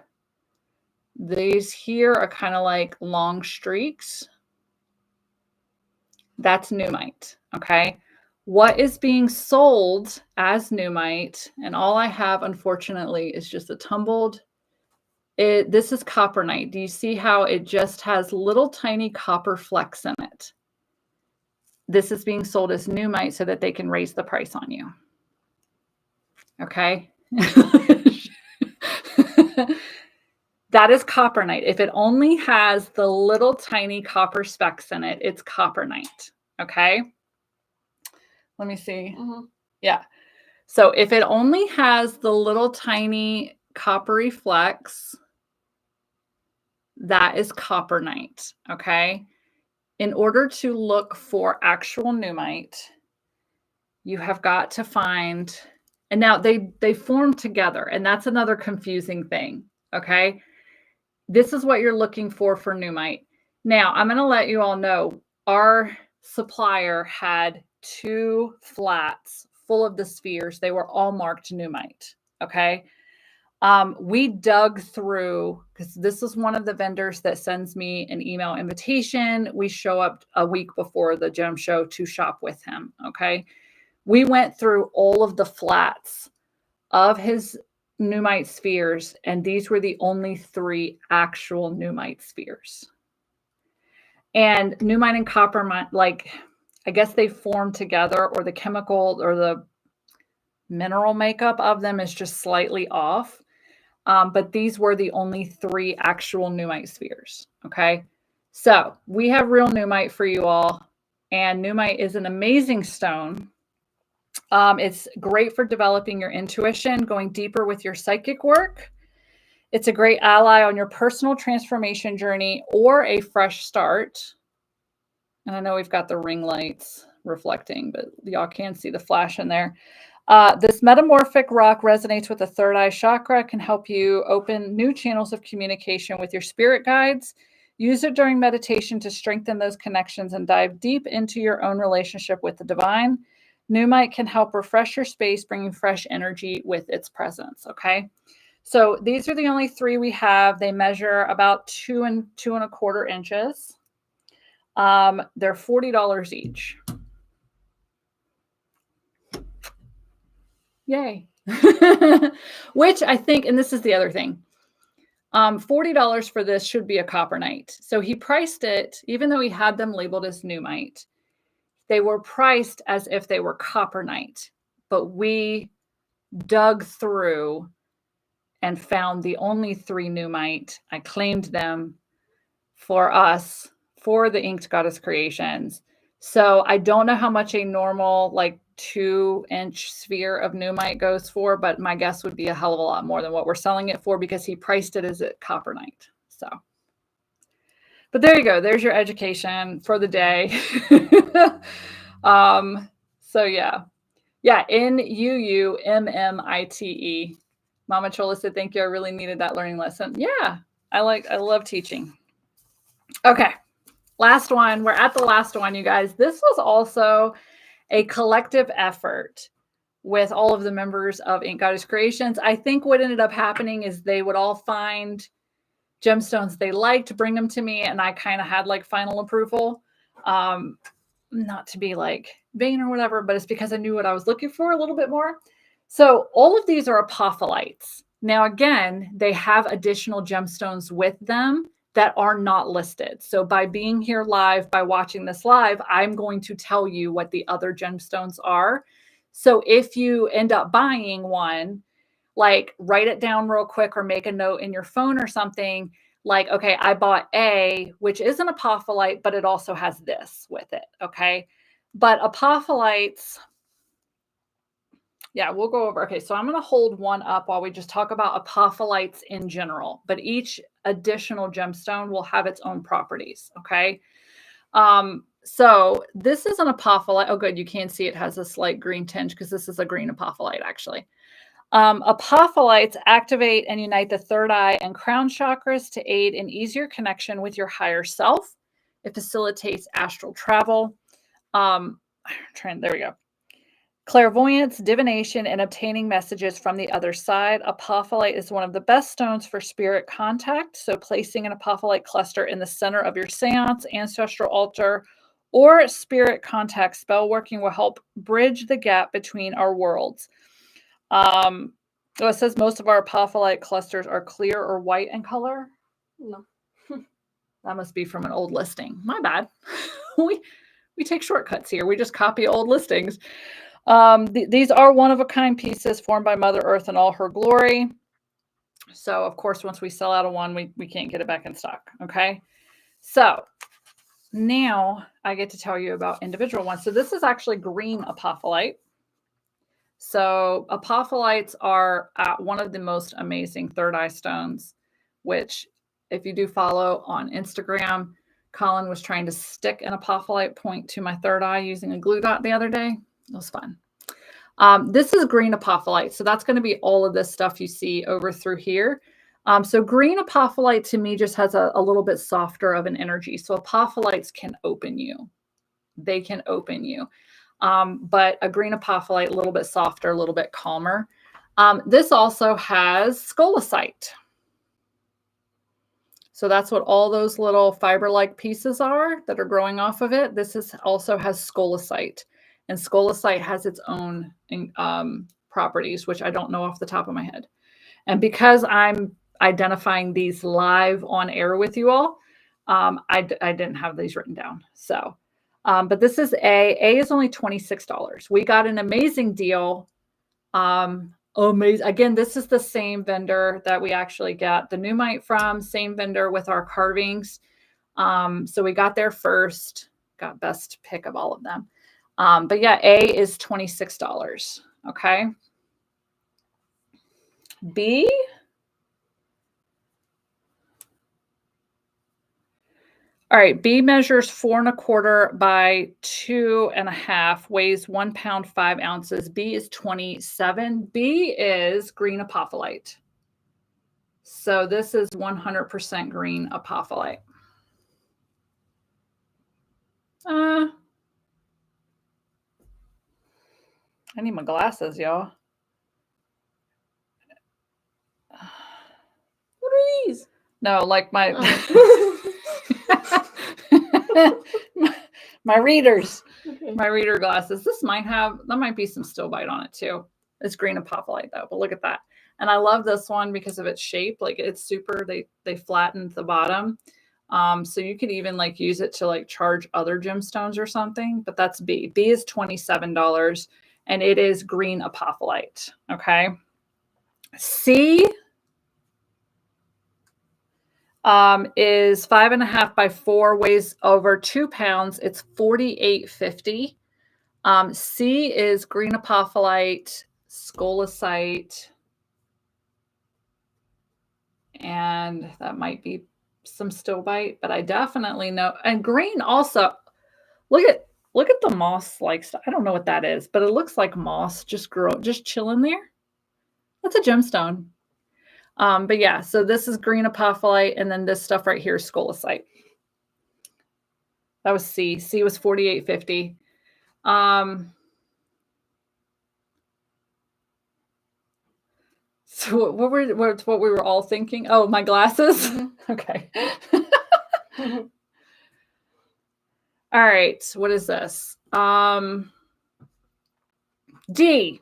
these here are kind of like long streaks? That's Numite. Okay. What is being sold as Numite, and all I have, unfortunately, is just a tumbled. This is Coppernite. Do you see how it just has little tiny copper flecks in it? This is being sold as Numite so that they can raise the price on you. Okay. That is Coppernite. If it only has the little tiny copper specks in it, it's Coppernite. Okay. Let me see. Mm-hmm. Yeah. So if it only has the little tiny coppery flecks, that is copernite, okay? In order to look for actual numite, you have got to find, and now they form together, and that's another confusing thing, okay? This is what you're looking for numite. Now, I'm going to let you all know our supplier had 2 flats full of the spheres. They were all marked numite, okay? We dug through, because this is one of the vendors that sends me an email invitation. We show up a week before the gem show to shop with him, okay? We went through all of the flats of his numite spheres, and these were the only 3 actual numite spheres. And numite and copper, like, I guess they form together, or the chemical or the mineral makeup of them is just slightly off. But these were the only 3 actual numite spheres, okay? So we have real numite for you all, and numite is an amazing stone. It's great for developing your intuition, going deeper with your psychic work. It's a great ally on your personal transformation journey or a fresh start. And I know we've got the ring lights reflecting, but y'all can see the flash in there. This metamorphic rock resonates with the third eye chakra, can help you open new channels of communication with your spirit guides. Use it during meditation to strengthen those connections and dive deep into your own relationship with the divine. Numite can help refresh your space, bringing fresh energy with its presence, okay? So these are the only 3 we have. They measure about 2 and 2¼ inches. They're $40 each. Yay. Which I think, and this is the other thing, $40 for this should be a copernite. So he priced it, even though he had them labeled as numite, they were priced as if they were copernite. But we dug through and found the only 3 numite. I claimed them for us, for the Inked Goddess Creations. So I don't know how much a normal, like, 2-inch sphere of numite goes for, but my guess would be a hell of a lot more than what we're selling it for, because he priced it as a copernite. So, but there you go. There's your education for the day. So yeah, Nuummite. Mama Chola said, thank you. I really needed that learning lesson. Yeah, I love teaching. Okay, last one. We're at the last one, you guys. This was also a collective effort with all of the members of Inked Goddess Creations. I think what ended up happening is they would all find gemstones they liked, bring them to me, and I kind of had like final approval. Not to be like vain or whatever, but it's because I knew what I was looking for a little bit more. So all of these are apopholites. Now, again, they have additional gemstones with them that are not listed. So by being here live, by watching this live, I'm going to tell you what the other gemstones are. So if you end up buying one, like, write it down real quick or make a note in your phone or something, like, okay, I bought A, which is an apopholite, but it also has this with it, okay? But apopholites, yeah, we'll go over. Okay, so I'm going to hold one up while we just talk about apopholites in general, but each additional gemstone will have its own properties, okay? So this is an apopholite. Oh, good, you can see it has a slight green tinge because this is a green apopholite, actually. Apopholites activate and unite the third eye and crown chakras to aid in easier connection with your higher self. It facilitates astral travel. There we go. Clairvoyance, divination, and obtaining messages from the other side. Apopholite is one of the best stones for spirit contact. So placing an apopholite cluster in the center of your seance, ancestral altar, or spirit contact spell working will help bridge the gap between our worlds. It says most of our apopholite clusters are clear or white in color. No. That must be from an old listing. My bad. we take shortcuts here. We just copy old listings. These are one-of-a-kind pieces formed by Mother Earth in all her glory. So, of course, once we sell out of one, we can't get it back in stock, okay? So, now I get to tell you about individual ones. So, this is actually green apopholite. So apopholites are one of the most amazing third eye stones, which if you do follow on Instagram, Colin was trying to stick an apophyllite point to my third eye using a glue dot the other day. It was fun. This is green apophyllite. So that's going to be all of this stuff you see over through here. So green apophyllite to me just has a little bit softer of an energy. So apophyllites can open you. They can open you. But a green apophyllite, a little bit softer, a little bit calmer. This also has scolecite. So that's what all those little fiber-like pieces are that are growing off of it. This also has scolecite. And scolecite has its own properties, which I don't know off the top of my head. And because I'm identifying these live on air with you all, I didn't have these written down. So, but this is A is only $26. We got an amazing deal. Amazing. Again, this is the same vendor that we actually got the Numite from, same vendor with our carvings. So we got there first, got best pick of all of them. But yeah, A is $26. Okay. B. All right. B measures 4 1/4 by 2 1/2, weighs 1 pound, 5 ounces. B is 27. B is green apophyllite. So this is 100% green apophyllite. I need my glasses, y'all. What are these? No, like my Oh. my readers, Okay. my reader glasses. This might be some still bite on it too. It's green apophyllite though, but look at that. And I love this one because of its shape. Like it's super, they flattened the bottom. So you could even like use it to like charge other gemstones or something, but that's B. B is $27 and it is green apophyllite. Okay. C is 5 1/2 by 4, weighs over 2 pounds. It's $48.50. C is green apophyllite, scolecite, and that might be some still bite, but I definitely know. And green also. Look at the moss like stuff. I don't know what that is, but it looks like moss just chilling there. That's a gemstone. But yeah, so this is green apophyllite, and then this stuff right here is scolecite. That was C. C was $48.50. So what we were all thinking? Oh, my glasses. Mm-hmm. Okay. All right. What is this? D.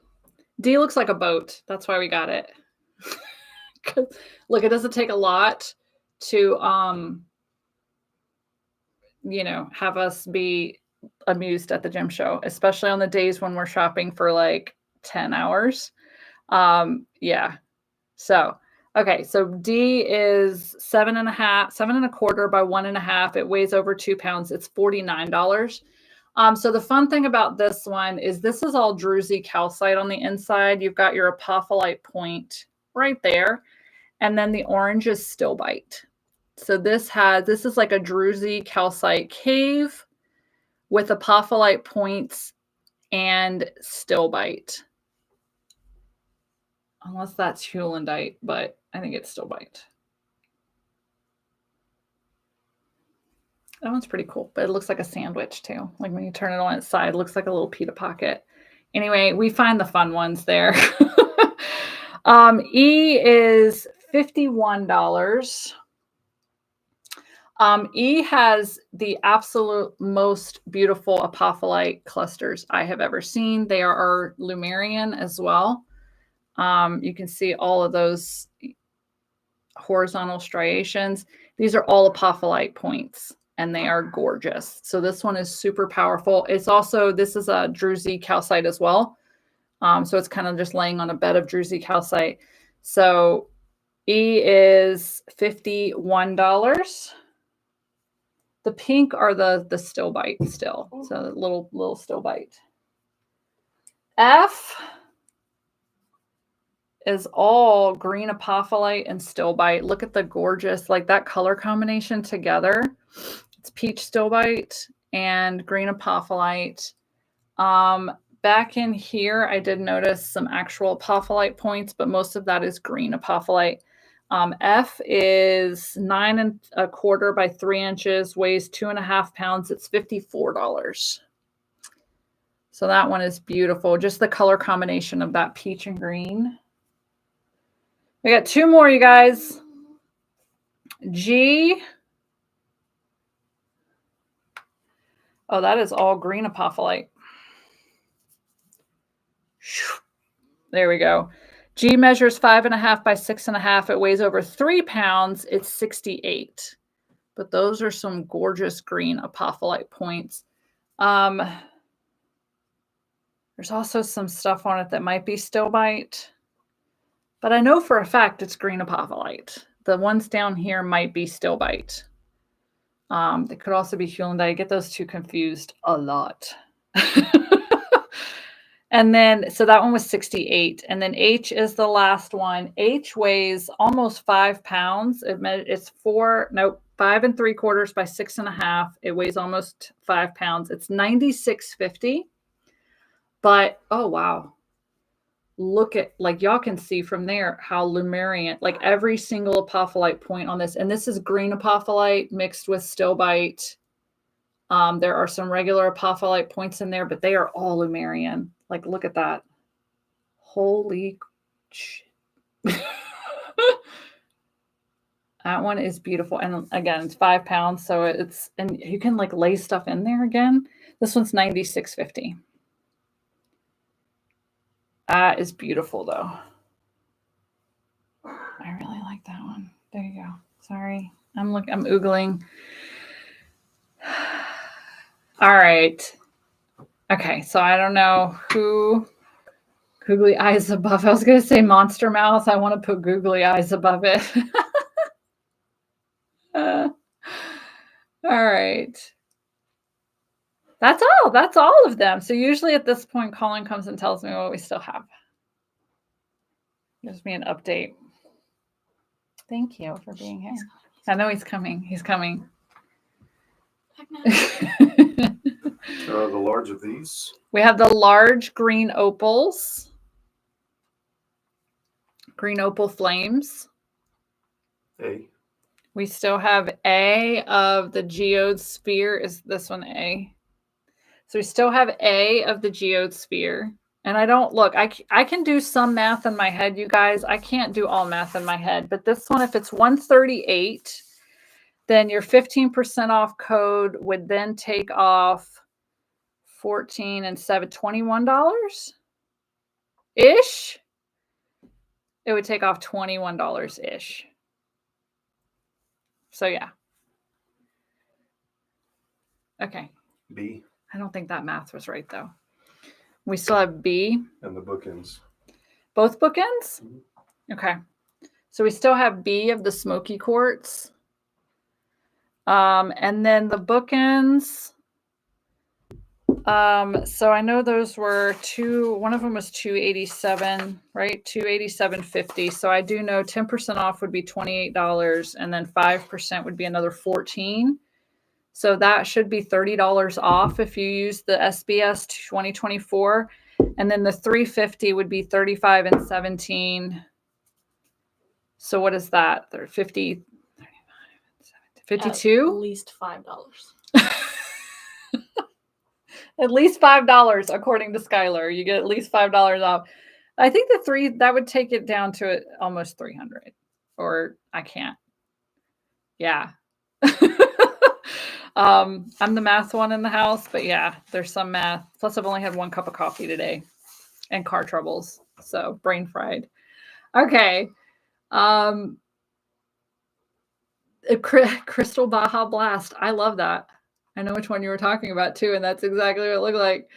D looks like a boat. That's why we got it. Look, it doesn't take a lot to have us be amused at the gem show, especially on the days when we're shopping for like 10 hours. Yeah. So, okay. So D is 7 1/4 by 1 1/2. It weighs over 2 pounds. It's $49. So the fun thing about this one is this is all druzy calcite on the inside. You've got your apophyllite point right there. And then the orange is still bite. So this is like a druzy calcite cave with apophyllite points and still bite. Unless that's heulandite, but I think it's still bite. That one's pretty cool, but it looks like a sandwich too. Like when you turn it on its side, it looks like a little pita pocket. Anyway, we find the fun ones there. E is $51. E has the absolute most beautiful apophyllite clusters I have ever seen. They are Lemurian as well. You can see all of those horizontal striations. These are all apophyllite points, and they are gorgeous. So this one is super powerful. This is a druzy calcite as well. So it's kind of just laying on a bed of druzy calcite. So E is $51. The pink are the still bite still. So the little still bite. F is all green apophyllite and stilbite. Look at the gorgeous, like that color combination together. It's peach stilbite and green apophyllite. Back in here, I did notice some actual apophyllite points, but most of that is green apophyllite. F is 9 1/4 by 3 inches, weighs 2.5 pounds. It's $54. So that one is beautiful. Just the color combination of that peach and green. We got 2 more, you guys. G. Oh, that is all green apophyllite. There we go. G measures 5.5 by 6.5. It weighs over 3 pounds. It's $68. But those are some gorgeous green apophyllite points. There's also some stuff on it that might be stilbite. But I know for a fact it's green apophyllite. The ones down here might be stilbite. They could also be hewlandite. I get those two confused a lot. And then, so that one was 68. And then H is the last one. H weighs almost 5 pounds. It's 5 3/4 by 6.5. It weighs almost 5 pounds. It's $96.50. But, oh, wow. Look at, like, y'all can see from there how Lemurian, like every single apophyllite point on this. And this is green apophyllite mixed with stilbite. There are some regular apophyllite points in there, but they are all Lemurian. Like, look at that. Holy shit. That one is beautiful. And again, it's 5 pounds. So it's, and you can like lay stuff in there again. This one's $96.50. That is beautiful though. I really like that one. There you go. Sorry. I'm oogling. All right. Okay. So I don't know who googly eyes above. I was going to say monster mouth. I want to put googly eyes above it. All right. That's all. That's all of them. So usually at this point, Colin comes and tells me what we still have. Gives me an update. Thank you for being here. I know he's coming. He's coming. The large of these? We have the large green opals. Green opal flames. A. We still have A of the geode sphere. Is this one A? So we still have A of the geode sphere. And I don't look, I can do some math in my head, you guys. I can't do all math in my head. But this one, if it's 138, then your 15% off code would then take off 14 and 7, $21-ish. It would take off $21-ish. So yeah. Okay. B. I don't think that math was right though. We still have B. And the bookends. Both bookends? Mm-hmm. Okay. So we still have B of the smoky quartz. And then the bookends. So I know those were one of them was 287, right? 287.50. So I do know 10% off would be $28 and then 5% would be another $14. So that should be $30 off if you use the SBS 2024. And then the 350 would be 35 and 17. So what is that? 50, 52? At least $5. At least $5, according to Skylar. You get at least $5 off. I think that would take it down to almost 300. Or I can't. Yeah. I'm the math one in the house, but yeah, there's some math. Plus, I've only had 1 cup of coffee today and car troubles. So brain fried. Okay. Crystal Baja Blast. I love that. I know which one you were talking about too, and that's exactly what it looked like.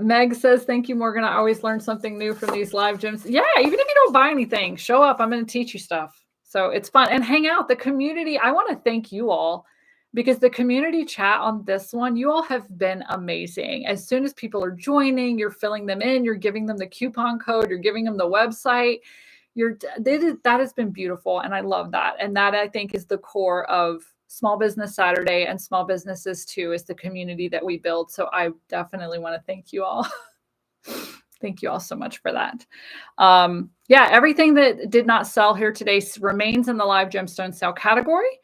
Meg says, thank you, Morgan. I always learn something new from these live gyms. Yeah, even if you don't buy anything, show up. I'm going to teach you stuff. So it's fun. And hang out. The community, I want to thank you all. because the community chat on this one, you all have been amazing. As soon as people are joining, you're filling them in, you're giving them the coupon code, you're giving them the website. That has been beautiful, and I love that. And that, I think, is the core of Small Business Saturday and small businesses too, is the community that we build. So I definitely want to thank you all. Thank you all so much for that. Yeah, everything that did not sell here today remains in the live gemstone sale category.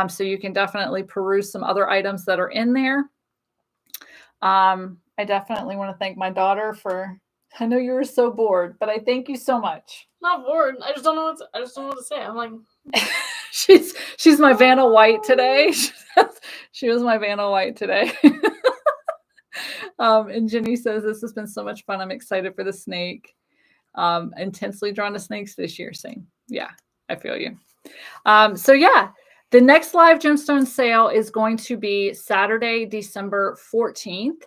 So you can definitely peruse some other items that are in there. I definitely want to thank my daughter for, I know you were so bored, but I thank you so much. Not bored. I just don't know what to say. I'm like, she's my Vanna White today. She was my Vanna White today. And Jenny says, this has been so much fun. I'm excited for the snake. Intensely drawn to snakes this year. Same. Yeah, I feel you. So yeah, the next live gemstone sale is going to be Saturday, December 14th.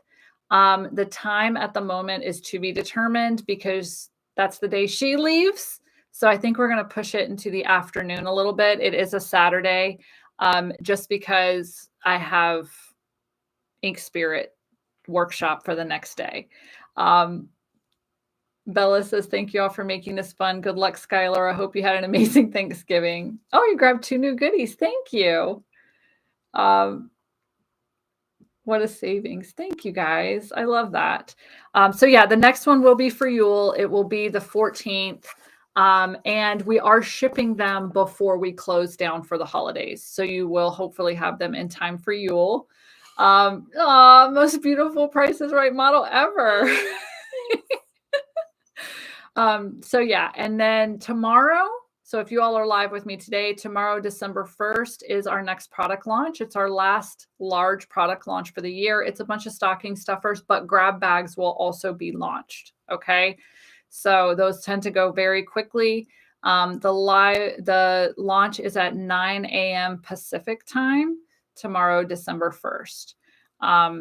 The time at the moment is to be determined because that's the day she leaves. So I think we're going to push it into the afternoon a little bit. It is a Saturday, just because I have Ink Spirit workshop for the next day. Bella says, thank you all for making this fun. Good luck, Skylar. I hope you had an amazing Thanksgiving. Oh, you grabbed 2 new goodies. Thank you. What a savings. Thank you, guys. I love that. So yeah, the next one will be for Yule. It will be the 14th. And we are shipping them before we close down for the holidays. So you will hopefully have them in time for Yule. Most beautiful Price is Right model ever. So yeah, and then tomorrow, so if you all are live with me today, tomorrow, December 1st, is our next product launch. It's our last large product launch for the year. It's a bunch of stocking stuffers, but grab bags will also be launched. Okay. So those tend to go very quickly. The launch is at 9 a.m. Pacific time tomorrow, December 1st.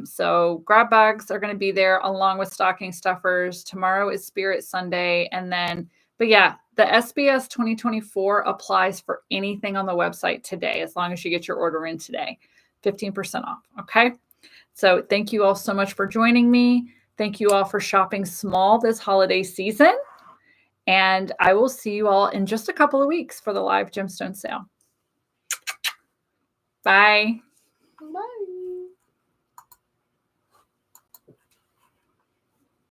So grab bags are going to be there along with stocking stuffers. Tomorrow is Spirit Sunday. And then, but yeah, the SBS 2024 applies for anything on the website today, as long as you get your order in today, 15% off. Okay. So thank you all so much for joining me. Thank you all for shopping small this holiday season. And I will see you all in just a couple of weeks for the live gemstone sale. Bye. bye.